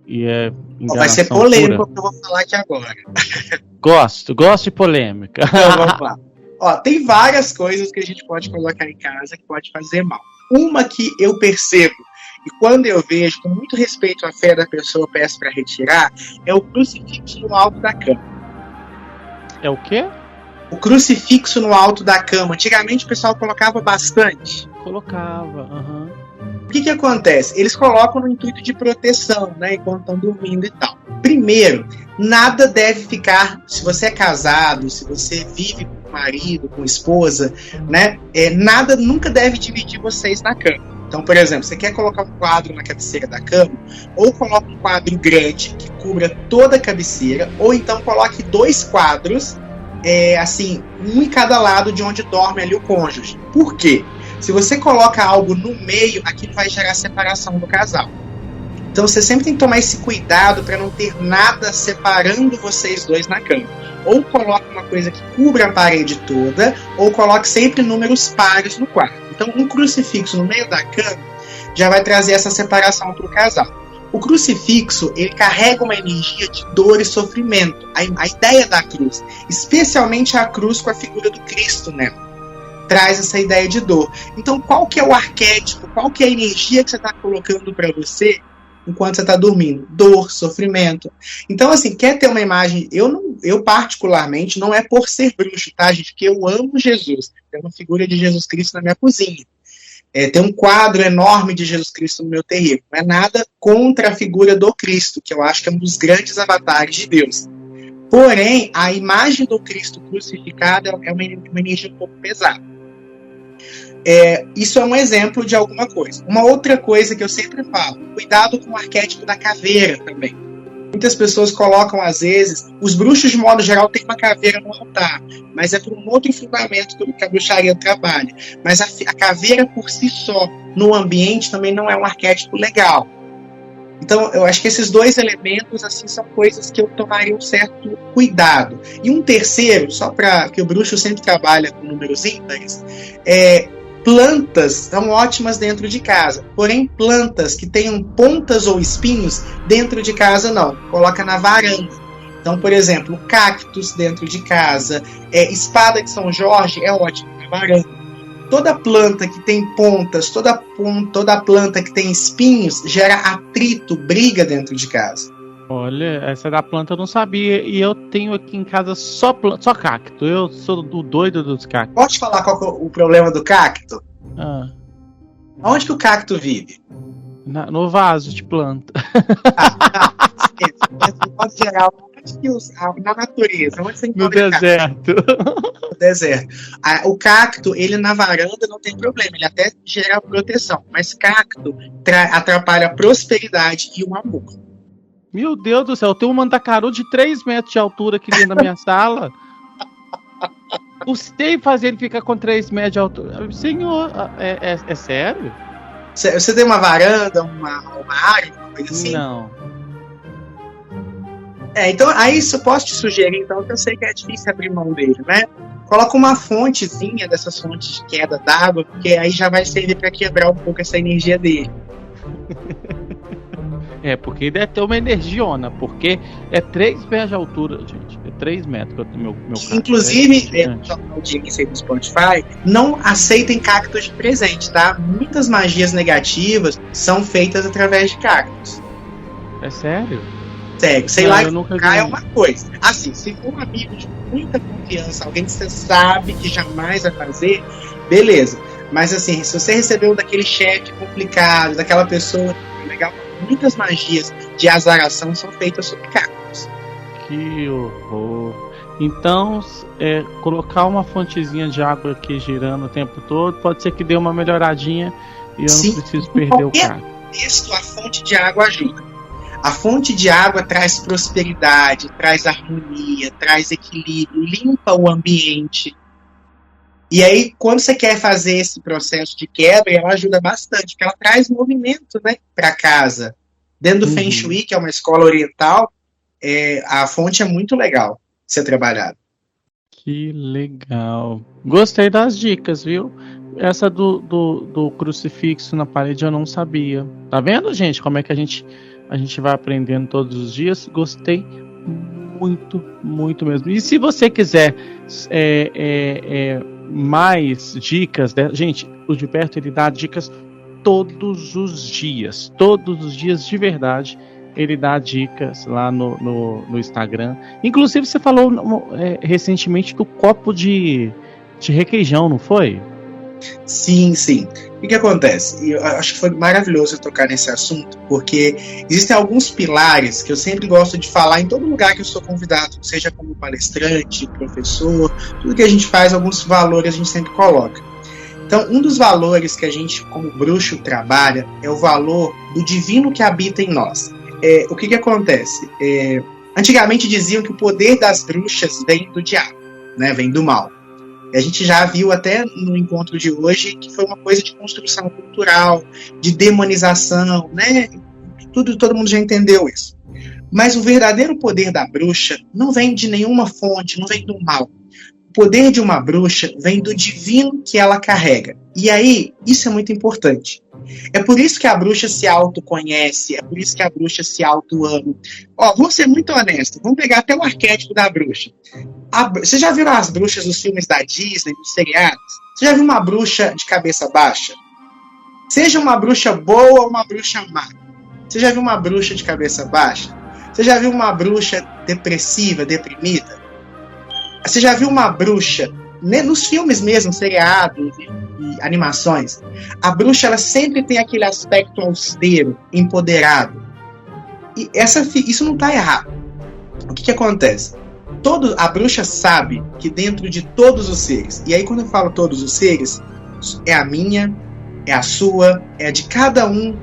e é enganação? Vai ser polêmico o que eu vou falar aqui agora. Gosto de polêmica. Então, vamos lá. Ó, tem várias coisas que a gente pode colocar em casa que pode fazer mal. Uma que eu percebo, e quando eu vejo, com muito respeito à fé da pessoa, peço para retirar, é o crucifixo no alto da cama. É o quê? O crucifixo no alto da cama. Antigamente o pessoal colocava bastante. Colocava, aham. O que acontece? Eles colocam no intuito de proteção, né? Enquanto estão dormindo e tal. Primeiro, nada deve ficar, se você é casado, se você vive com marido, com esposa, né? Nada nunca deve dividir vocês na cama. Então, por exemplo, você quer colocar um quadro na cabeceira da cama, ou coloca um quadro grande que cubra toda a cabeceira, ou então coloque 2 quadros, assim, um em cada lado de onde dorme ali o cônjuge. Por quê? Se você coloca algo no meio, aquilo vai gerar separação do casal. Então você sempre tem que tomar esse cuidado para não ter nada separando vocês dois na cama. Ou coloque uma coisa que cubra a parede toda, ou coloque sempre números pares no quarto. Então um crucifixo no meio da cama já vai trazer essa separação para o casal. O crucifixo, ele carrega uma energia de dor e sofrimento. A ideia da cruz, especialmente a cruz com a figura do Cristo, né? Traz essa ideia de dor. Então, qual que é o arquétipo, qual que é a energia que você está colocando para você enquanto você está dormindo? Dor, sofrimento. Então, assim, quer ter uma imagem... Eu particularmente, não é por ser bruxo, tá, gente? Porque eu amo Jesus. Tem uma figura de Jesus Cristo na minha cozinha. Tem um quadro enorme de Jesus Cristo no meu terreiro. Não é nada contra a figura do Cristo, que eu acho que é um dos grandes avatares de Deus. Porém, a imagem do Cristo crucificado é uma energia um pouco pesada. Isso é um exemplo de alguma coisa. Uma outra coisa que eu sempre falo, cuidado com o arquétipo da caveira também. Muitas pessoas colocam, às vezes, os bruxos, de modo geral, têm uma caveira no altar, mas é por um outro fundamento que a bruxaria trabalha. Mas a caveira por si só, no ambiente, também não é um arquétipo legal. Então, eu acho que esses dois elementos, assim, são coisas que eu tomaria um certo cuidado. E um terceiro, só para que o bruxo sempre trabalha com números ímpares, plantas são ótimas dentro de casa, porém plantas que tenham pontas ou espinhos dentro de casa não, coloca na varanda. Então, por exemplo, cactos dentro de casa, espada de São Jorge é ótimo na varanda. Toda planta que tem pontas, toda planta que tem espinhos gera atrito, briga dentro de casa. Olha, essa da planta eu não sabia. E eu tenho aqui em casa só cacto. Eu sou o doido dos cactos. Posso te falar qual que é o problema do cacto? Onde que o cacto vive? No vaso de planta. Mas de modo geral, na natureza. Onde você no deserto. No deserto. O cacto, ele na varanda não tem problema. Ele até gera proteção. Mas cacto atrapalha a prosperidade e o amor. Meu Deus do céu, eu tenho um mandacaru de 3 metros de altura aqui dentro da minha sala. Custei fazer ele ficar com 3 metros de altura. Senhor, é sério? Você tem uma varanda, uma área, uma coisa assim? Não. Então, aí eu posso te sugerir, então, que eu sei que é difícil abrir mão dele, né? Coloca uma fontezinha dessas fontes de queda d'água, porque aí já vai servir para quebrar um pouco essa energia dele. Porque deve ter uma energiona, porque é 3 metros de altura, gente. É 3 metros que eu tenho meu cacto. Inclusive, no audiência aí do Spotify, não aceitem cactos de presente, tá? Muitas magias negativas são feitas através de cactos. É sério? Sério. Sei lá, que é uma coisa. Assim, se for um amigo de muita confiança, alguém que você sabe que jamais vai fazer, beleza. Mas assim, se você recebeu daquele chefe complicado, daquela pessoa legal, muitas magias de azaração são feitas sobre cactos. Que horror. Então, colocar uma fontezinha de água aqui girando o tempo todo, pode ser que dê uma melhoradinha e eu não preciso perder o cacto. A fonte de água ajuda. A fonte de água traz prosperidade, traz harmonia, traz equilíbrio, limpa o ambiente. E aí, quando você quer fazer esse processo de quebra, ela ajuda bastante, porque ela traz movimento, né, para casa. Dentro do Feng Shui, que é uma escola oriental, a fonte é muito legal de ser trabalhada. Que legal. Gostei das dicas, viu? Essa do crucifixo na parede eu não sabia. Tá vendo, gente, como é que a gente vai aprendendo todos os dias? Gostei muito, muito mesmo. E se você quiser mais dicas, gente, o Gilberto, ele dá dicas todos os dias de verdade. Ele dá dicas lá no Instagram. Inclusive, você falou recentemente do copo de requeijão, não foi? Sim, sim. O que acontece? Eu acho que foi maravilhoso eu tocar nesse assunto, porque existem alguns pilares que eu sempre gosto de falar em todo lugar que eu sou convidado, seja como palestrante, professor, tudo que a gente faz, alguns valores a gente sempre coloca. Então, um dos valores que a gente, como bruxo, trabalha é o valor do divino que habita em nós. O que acontece? Antigamente diziam que o poder das bruxas vem do diabo, né? Vem do mal. A gente já viu até no encontro de hoje que foi uma coisa de construção cultural, de demonização, né? todo mundo já entendeu isso. Mas o verdadeiro poder da bruxa não vem de nenhuma fonte, não vem do mal. O poder de uma bruxa vem do divino que ela carrega. E aí, isso é muito importante. É por isso que a bruxa se autoconhece, é por isso que a bruxa se auto-ama. Ó, vou ser muito honesto, vamos pegar até o arquétipo da bruxa. Você já viram as bruxas dos filmes da Disney, dos seriados? Você já viu uma bruxa de cabeça baixa? Seja uma bruxa boa ou uma bruxa má. Você já viu uma bruxa de cabeça baixa? Você já viu uma bruxa depressiva, deprimida? Você já viu uma bruxa, nos filmes mesmo, seriados e animações, a bruxa ela sempre tem aquele aspecto austero, empoderado. E isso não está errado. O que acontece? A bruxa sabe que dentro de todos os seres, e aí quando eu falo todos os seres, é a minha, é a sua, é a de cada um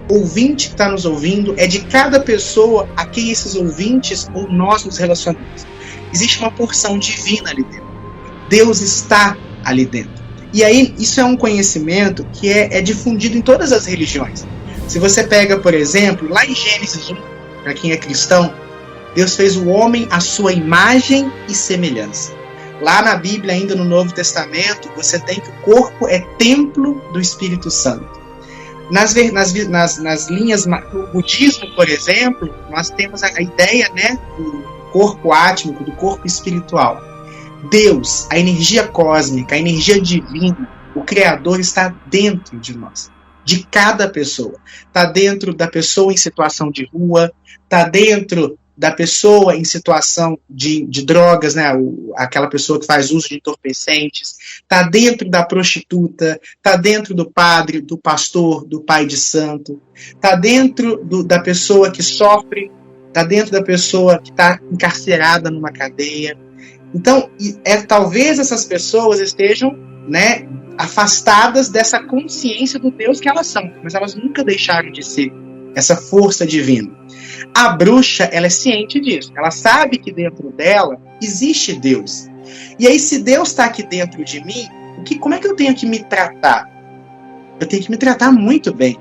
ouvinte que está nos ouvindo, é de cada pessoa a quem esses ouvintes ou nós nos relacionamos. Existe uma porção divina ali dentro. Deus está ali dentro. E aí, isso é um conhecimento que é difundido em todas as religiões. Se você pega, por exemplo, lá em Gênesis 1, para quem é cristão, Deus fez o homem à sua imagem e semelhança. Lá na Bíblia, ainda no Novo Testamento, você tem que o corpo é templo do Espírito Santo. Nas linhas do budismo, por exemplo, nós temos a ideia, né, do corpo átmico, do corpo espiritual. Deus, a energia cósmica, a energia divina, o Criador está dentro de nós, de cada pessoa. Está dentro da pessoa em situação de rua, está dentro da pessoa em situação de drogas, né? Aquela pessoa que faz uso de entorpecentes, está dentro da prostituta, está dentro do padre, do pastor, do pai de santo, está dentro da pessoa que sofre, está dentro da pessoa que está encarcerada numa cadeia. Então, talvez essas pessoas estejam, né, afastadas dessa consciência do Deus que elas são, mas elas nunca deixaram de ser essa força divina. A bruxa, ela é ciente disso. Ela sabe que dentro dela existe Deus. E aí, se Deus está aqui dentro de mim, como é que eu tenho que me tratar? Eu tenho que me tratar muito bem.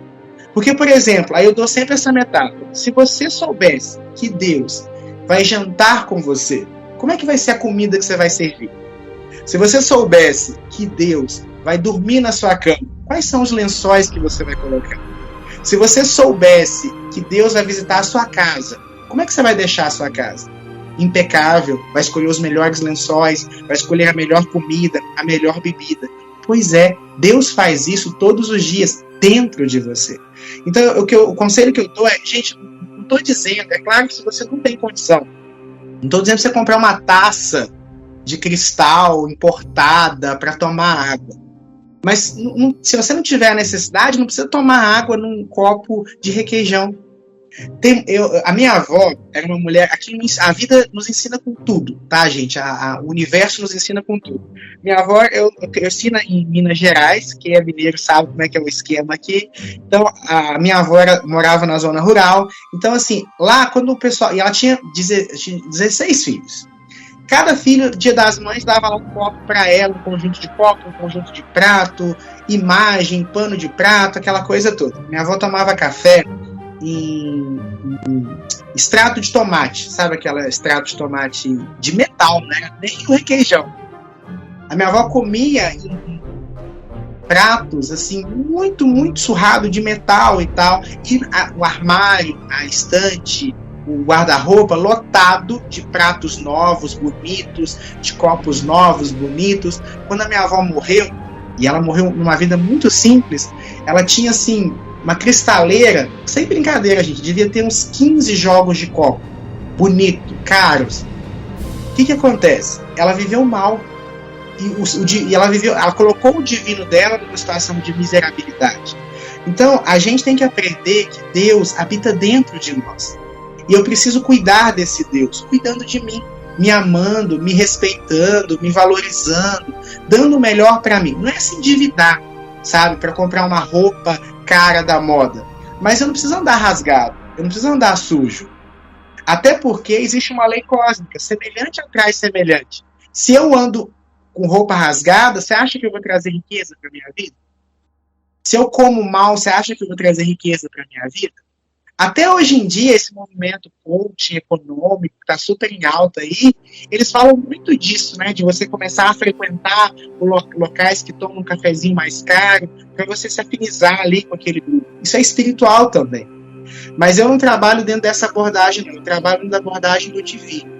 Porque, por exemplo, aí eu dou sempre essa metáfora. Se você soubesse que Deus vai jantar com você, como é que vai ser a comida que você vai servir? Se você soubesse que Deus vai dormir na sua cama, quais são os lençóis que você vai colocar? Se você soubesse que Deus vai visitar a sua casa, como é que você vai deixar a sua casa? Impecável, vai escolher os melhores lençóis, vai escolher a melhor comida, a melhor bebida. Pois é, Deus faz isso todos os dias dentro de você. Então, o conselho que eu dou é, gente, não estou dizendo, é claro que se você não tem condição, não estou dizendo para você comprar uma taça de cristal importada para tomar água. Mas se você não tiver a necessidade, não precisa tomar água num copo de requeijão. A minha avó era uma mulher. A vida nos ensina com tudo, tá, gente? O universo nos ensina com tudo. Minha avó, eu cresci em Minas Gerais, quem é mineiro sabe como é que é o esquema aqui. Então, a minha avó morava na zona rural. Então, assim, lá quando o pessoal. E ela tinha 16 filhos. Cada filho, Dia das Mães, dava lá um copo para ela, um conjunto de copo, um conjunto de prato, imagem, pano de prato, aquela coisa toda. Minha avó tomava café em extrato de tomate, sabe aquela extrato de tomate de metal, né? Nem o requeijão. A minha avó comia em pratos, assim, muito, muito surrado de metal e tal. E o armário, a estante, o guarda-roupa lotado de pratos novos, bonitos, de copos novos, bonitos. Quando a minha avó morreu, e ela morreu numa vida muito simples, ela tinha, assim, uma cristaleira, sem brincadeira, gente, devia ter uns 15 jogos de copo, bonito, caros. O que acontece? Ela viveu mal. E ela colocou o divino dela numa situação de miserabilidade. Então, a gente tem que aprender que Deus habita dentro de nós. E eu preciso cuidar desse Deus, cuidando de mim, me amando, me respeitando, me valorizando, dando o melhor para mim. Não é se endividar, sabe, para comprar uma roupa cara da moda. Mas eu não preciso andar rasgado, eu não preciso andar sujo. Até porque existe uma lei cósmica, semelhante atrai semelhante. Se eu ando com roupa rasgada, você acha que eu vou trazer riqueza para minha vida? Se eu como mal, você acha que eu vou trazer riqueza para minha vida? Até hoje em dia, esse movimento coaching econômico, que está super em alta aí, eles falam muito disso, né? De você começar a frequentar locais que tomam um cafezinho mais caro, para você se afinizar ali com aquele grupo. Isso é espiritual também. Mas eu não trabalho dentro dessa abordagem, não. Eu trabalho dentro da abordagem do divino.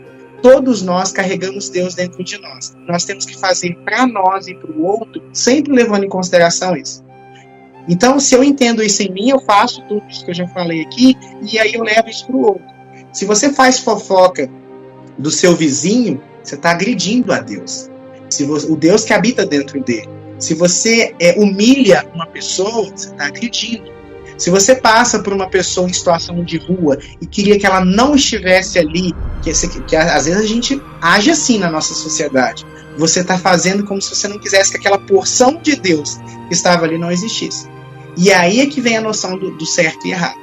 Todos nós carregamos Deus dentro de nós. Nós temos que fazer para nós e para o outro, sempre levando em consideração isso. Então, se eu entendo isso em mim, eu faço tudo isso que eu já falei aqui, e aí eu levo isso para o outro. Se você faz fofoca do seu vizinho, você está agredindo a Deus. O Deus que habita dentro dele. Se você humilha uma pessoa, você está agredindo. Se você passa por uma pessoa em situação de rua e queria que ela não estivesse ali, que às vezes a gente age assim na nossa sociedade, você está fazendo como se você não quisesse que aquela porção de Deus que estava ali não existisse. E aí é que vem a noção do certo e errado.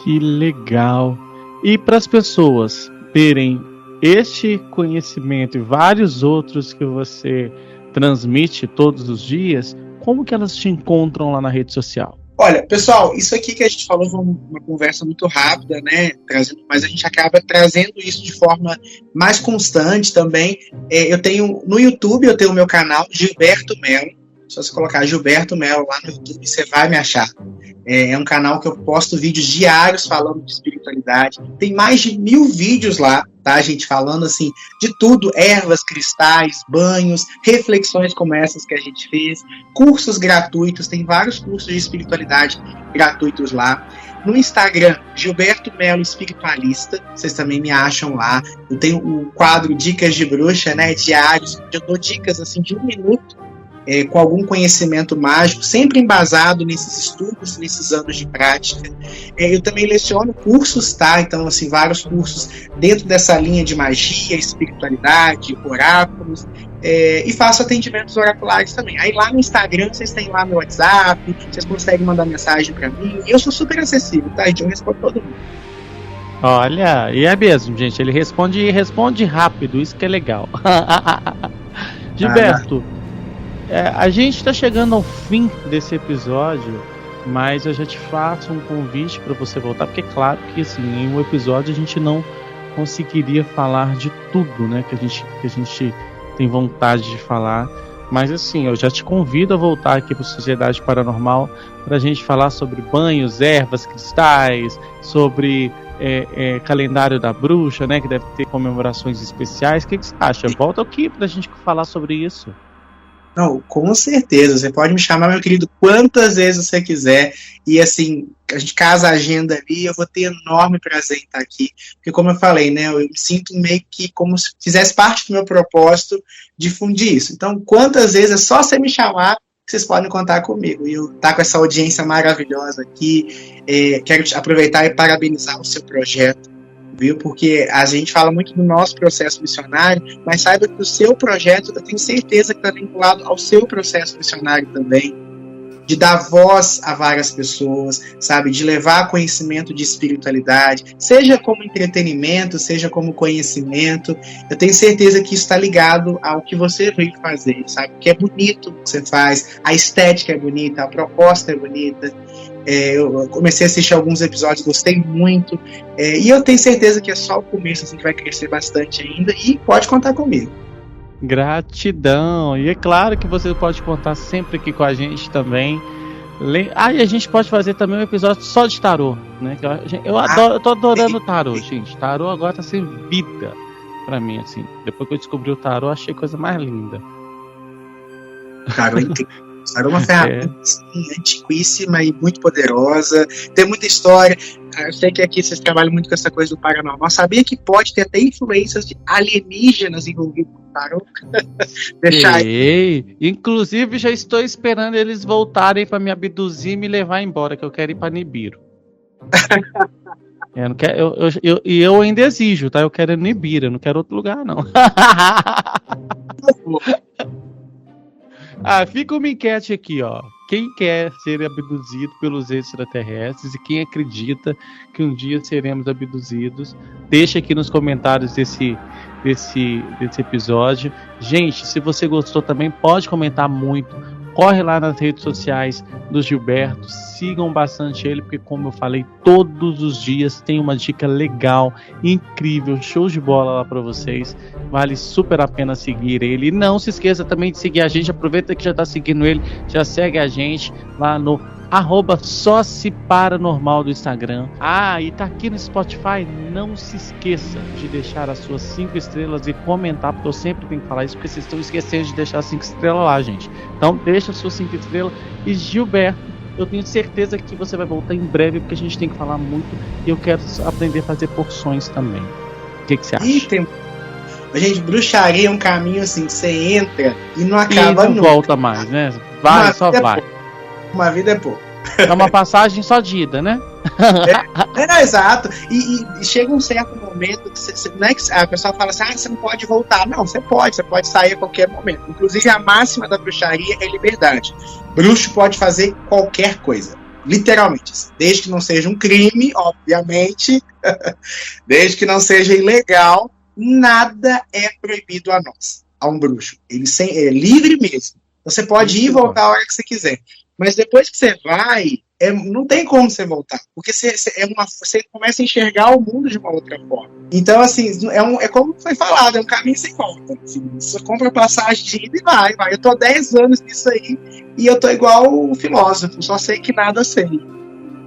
Que legal. E para as pessoas terem este conhecimento e vários outros que você transmite todos os dias, como que elas te encontram lá na rede social? Olha, pessoal, isso aqui que a gente falou foi uma conversa muito rápida, né? Mas a gente acaba trazendo isso de forma mais constante também. Eu tenho no YouTube, eu tenho o meu canal Gilberto Melo. Só você colocar Gilberto Melo lá no YouTube, você vai me achar. É um canal que eu posto vídeos diários falando de espiritualidade. Tem mais de 1000 vídeos lá, tá, gente? Falando, assim, de tudo. Ervas, cristais, banhos, reflexões como essas que a gente fez. Cursos gratuitos. Tem vários cursos de espiritualidade gratuitos lá. No Instagram, Gilberto Melo Espiritualista. Vocês também me acham lá. Eu tenho o quadro Dicas de Bruxa, né? Diários. Eu dou dicas, assim, de 1 minuto. Com algum conhecimento mágico, sempre embasado nesses estudos, nesses anos de prática. Eu também leciono cursos, tá? Então, assim, vários cursos dentro dessa linha de magia, espiritualidade, oráculos, e faço atendimentos oraculares também. Aí lá no Instagram, vocês têm lá meu WhatsApp, vocês conseguem mandar mensagem para mim, e eu sou super acessível, tá? Então eu respondo todo mundo. Olha, e é mesmo, gente, ele responde rápido, isso que é legal. Gilberto, a gente está chegando ao fim desse episódio, mas eu já te faço um convite para você voltar, porque é claro que assim, em um episódio a gente não conseguiria falar de tudo, né, que a gente tem vontade de falar, mas assim, eu já te convido a voltar aqui para a Sociedade Paranormal para a gente falar sobre banhos, ervas, cristais, sobre calendário da bruxa, né, que deve ter comemorações especiais. O que você acha? Volta aqui para a gente falar sobre isso. Não, com certeza, você pode me chamar, meu querido, quantas vezes você quiser, e assim, a gente casa a agenda ali, eu vou ter enorme prazer em estar aqui, porque como eu falei, né, eu me sinto meio que como se fizesse parte do meu propósito difundir isso. Então, quantas vezes é só você me chamar, que vocês podem contar comigo, e eu estar com essa audiência maravilhosa aqui, quero aproveitar e parabenizar o seu projeto, viu? Porque a gente fala muito do nosso processo missionário, mas saiba que o seu projeto, eu tenho certeza que está vinculado ao seu processo missionário também, de dar voz a várias pessoas, sabe? De levar conhecimento de espiritualidade, seja como entretenimento, seja como conhecimento. Eu tenho certeza que isso está ligado ao que você veio fazer, sabe? Que é bonito o que você faz, a estética é bonita, a proposta é bonita. Eu comecei a assistir alguns episódios, gostei muito, e eu tenho certeza que é só o começo, assim, que vai crescer bastante ainda, e pode contar comigo. Gratidão, e é claro que você pode contar sempre aqui com a gente também. E a gente pode fazer também um episódio só de tarô, né? Eu tô adorando tarô, gente. Tarô agora tá sem vida pra mim, assim. Depois que eu descobri o tarô, achei a coisa mais linda. Tarô é uma ferramenta antiquíssima e muito poderosa, tem muita história. Eu sei que aqui vocês trabalham muito com essa coisa do paranormal. Sabia que pode ter até influências de alienígenas envolvidas com o tarô? Inclusive já estou esperando eles voltarem para me abduzir e me levar embora, que eu quero ir para Nibiru. Eu ainda exijo, tá? Eu quero ir no Nibiru, eu não quero outro lugar, não. Fica uma enquete aqui, ó. Quem quer ser abduzido pelos extraterrestres e quem acredita que um dia seremos abduzidos, deixa aqui nos comentários desse episódio. Gente, se você gostou também, pode comentar muito. corre lá nas redes sociais do Gilberto, sigam bastante ele, porque como eu falei, todos os dias tem uma dica legal, incrível, show de bola lá para vocês, vale super a pena seguir ele. E não se esqueça também de seguir a gente, aproveita que já tá seguindo ele, já segue a gente lá no @sociparanormal do Instagram. E tá aqui no Spotify, não se esqueça de deixar as suas 5 estrelas e comentar, porque eu sempre tenho que falar isso, porque vocês estão esquecendo de deixar 5 estrelas lá, gente. Então deixa as suas 5 estrelas. E Gilberto, eu tenho certeza que você vai voltar em breve, porque a gente tem que falar muito e eu quero aprender a fazer porções também. O que você acha? Gente, bruxaria é um caminho assim, que você entra e não acaba e não nunca. Volta mais, né? Vai, só vai. Uma vida é pouco. É uma passagem só de ida, né? Exato. E chega um certo momento que não é que a pessoa fala assim, você não pode voltar. Não, você pode sair a qualquer momento. Inclusive, a máxima da bruxaria é liberdade. Bruxo pode fazer qualquer coisa. Literalmente. Desde que não seja um crime, obviamente. Desde que não seja ilegal, nada é proibido a nós. A um bruxo. Ele é livre mesmo. Você pode ir e voltar a hora que você quiser. Mas depois que você vai, não tem como você voltar. Porque você começa a enxergar o mundo de uma outra forma. Então, assim, é como foi falado, é um caminho sem volta. Assim, você compra passagem de ida e vai. Eu tô há 10 anos nisso aí e eu tô igual o filósofo, só sei que nada sei.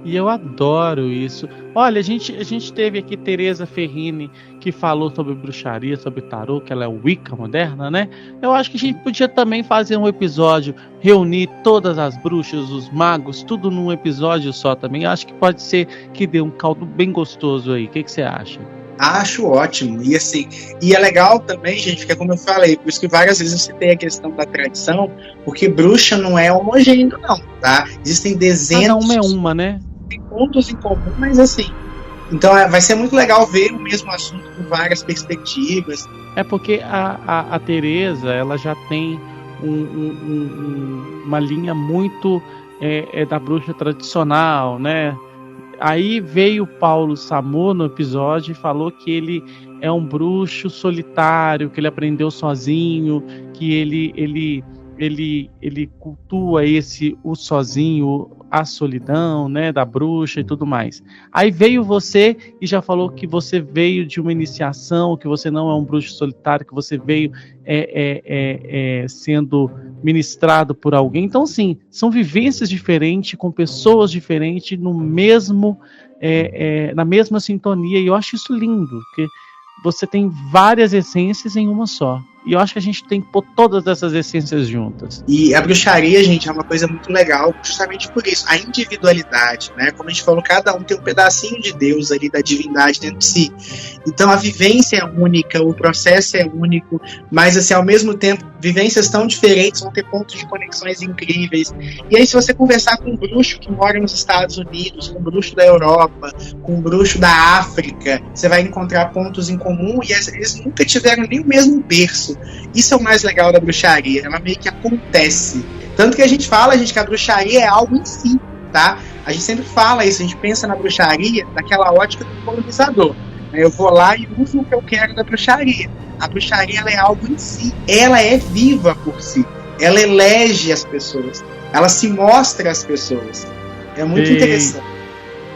E eu adoro isso. Olha, a gente teve aqui Tereza Ferrini, que falou sobre bruxaria, sobre tarô, que ela é Wicca moderna, né? Eu acho que a gente podia também fazer um episódio, reunir todas as bruxas, os magos, tudo num episódio só também. Eu acho que pode ser que dê um caldo bem gostoso aí. O que você acha? Acho ótimo. E assim, é legal também, gente, que é como eu falei, por isso que várias vezes você tem a questão da tradição, porque bruxa não é homogêneo, não, tá? Existem dezenas. Cada uma, né? Tem pontos em comum, mas assim. Então vai ser muito legal ver o mesmo assunto com várias perspectivas. É porque a Tereza, ela já tem uma linha muito da bruxa tradicional, né? Aí veio Paulo Samor no episódio e falou que ele é um bruxo solitário, que ele aprendeu sozinho, que ele cultua o sozinho, a solidão, né, da bruxa e tudo mais. Aí veio você e já falou que você veio de uma iniciação, que você não é um bruxo solitário, que você veio sendo ministrado por alguém. Então, sim, são vivências diferentes, com pessoas diferentes, no mesmo, na mesma sintonia. E eu acho isso lindo, porque você tem várias essências em uma só. E eu acho que a gente tem que pôr todas essas essências juntas. E a bruxaria, gente, é uma coisa muito legal, justamente por isso. A individualidade, né? Como a gente falou, cada um tem um pedacinho de Deus ali, da divindade dentro de si. Então a vivência é única, o processo é único, mas assim, ao mesmo tempo, vivências tão diferentes vão ter pontos de conexões incríveis. E aí, se você conversar com um bruxo que mora nos Estados Unidos, com um bruxo da Europa, com um bruxo da África, você vai encontrar pontos em comum e eles nunca tiveram nem o mesmo berço. Isso é o mais legal da bruxaria, ela meio que acontece. Tanto que a gente fala, gente, que a bruxaria é algo em si, tá? A gente sempre fala isso, a gente pensa na bruxaria daquela ótica do colonizador. Eu vou lá e uso o que eu quero da bruxaria. A bruxaria, ela é algo em si, ela é viva por si, ela elege as pessoas, ela se mostra às pessoas. É muito interessante.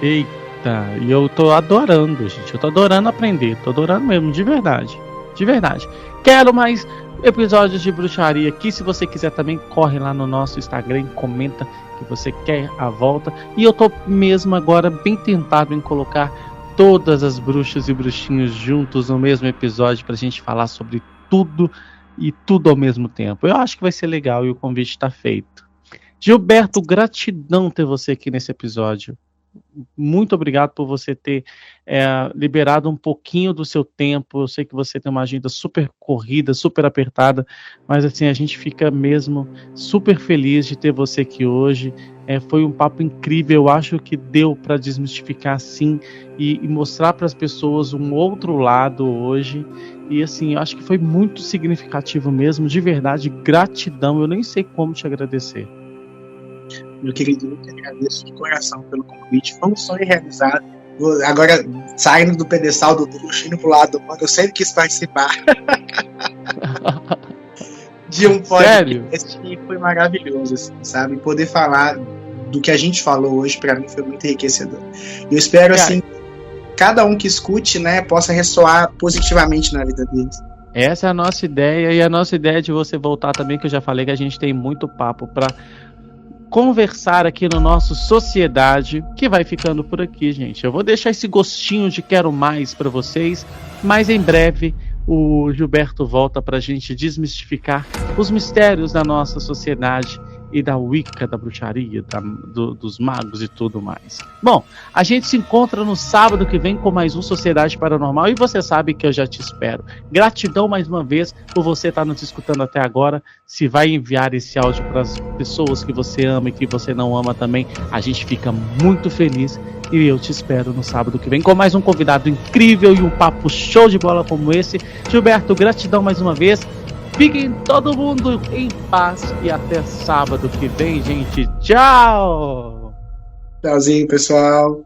Eita, e eu tô adorando, gente, eu tô adorando aprender, tô adorando mesmo, de verdade. De verdade. Quero mais episódios de bruxaria aqui. Se você quiser também, corre lá no nosso Instagram e comenta que você quer a volta. E eu tô mesmo agora bem tentado em colocar todas as bruxas e bruxinhos juntos no mesmo episódio pra gente falar sobre tudo e tudo ao mesmo tempo. Eu acho que vai ser legal e o convite está feito. Gilberto, gratidão ter você aqui nesse episódio. Muito obrigado por você ter liberado um pouquinho do seu tempo. Eu sei que você tem uma agenda super corrida, super apertada, mas assim, a gente fica mesmo super feliz de ter você aqui hoje. Foi um papo incrível, eu acho que deu para desmistificar sim e mostrar para as pessoas um outro lado hoje. E assim, eu acho que foi muito significativo mesmo, de verdade, gratidão, eu nem sei como te agradecer. Meu querido, eu que agradeço de coração pelo convite. Foi um sonho realizado. Agora, saindo do pedestal do bruxo, indo pro lado do mundo, eu sempre quis participar. de um Sério? podcast que foi maravilhoso, assim, sabe? Poder falar do que a gente falou hoje, pra mim, foi muito enriquecedor. E eu espero, assim, cada um que escute, né, possa ressoar positivamente na vida deles. Essa é a nossa ideia, e a nossa ideia de você voltar também, que eu já falei que a gente tem muito papo pra conversar aqui no nosso Sociedade, que vai ficando por aqui, gente. Eu vou deixar esse gostinho de quero mais pra vocês, mas em breve o Gilberto volta pra gente desmistificar os mistérios da nossa sociedade e da Wicca, da bruxaria, dos magos e tudo mais. Bom, a gente se encontra no sábado que vem com mais um Sociedade Paranormal, e você sabe que eu já te espero. Gratidão mais uma vez por você estar nos escutando até agora. Se vai enviar esse áudio para as pessoas que você ama e que você não ama também, a gente fica muito feliz, e eu te espero no sábado que vem com mais um convidado incrível e um papo show de bola como esse. Gilberto, gratidão mais uma vez. Fiquem todo mundo em paz e até sábado que vem, gente. Tchau! Tchauzinho, pessoal.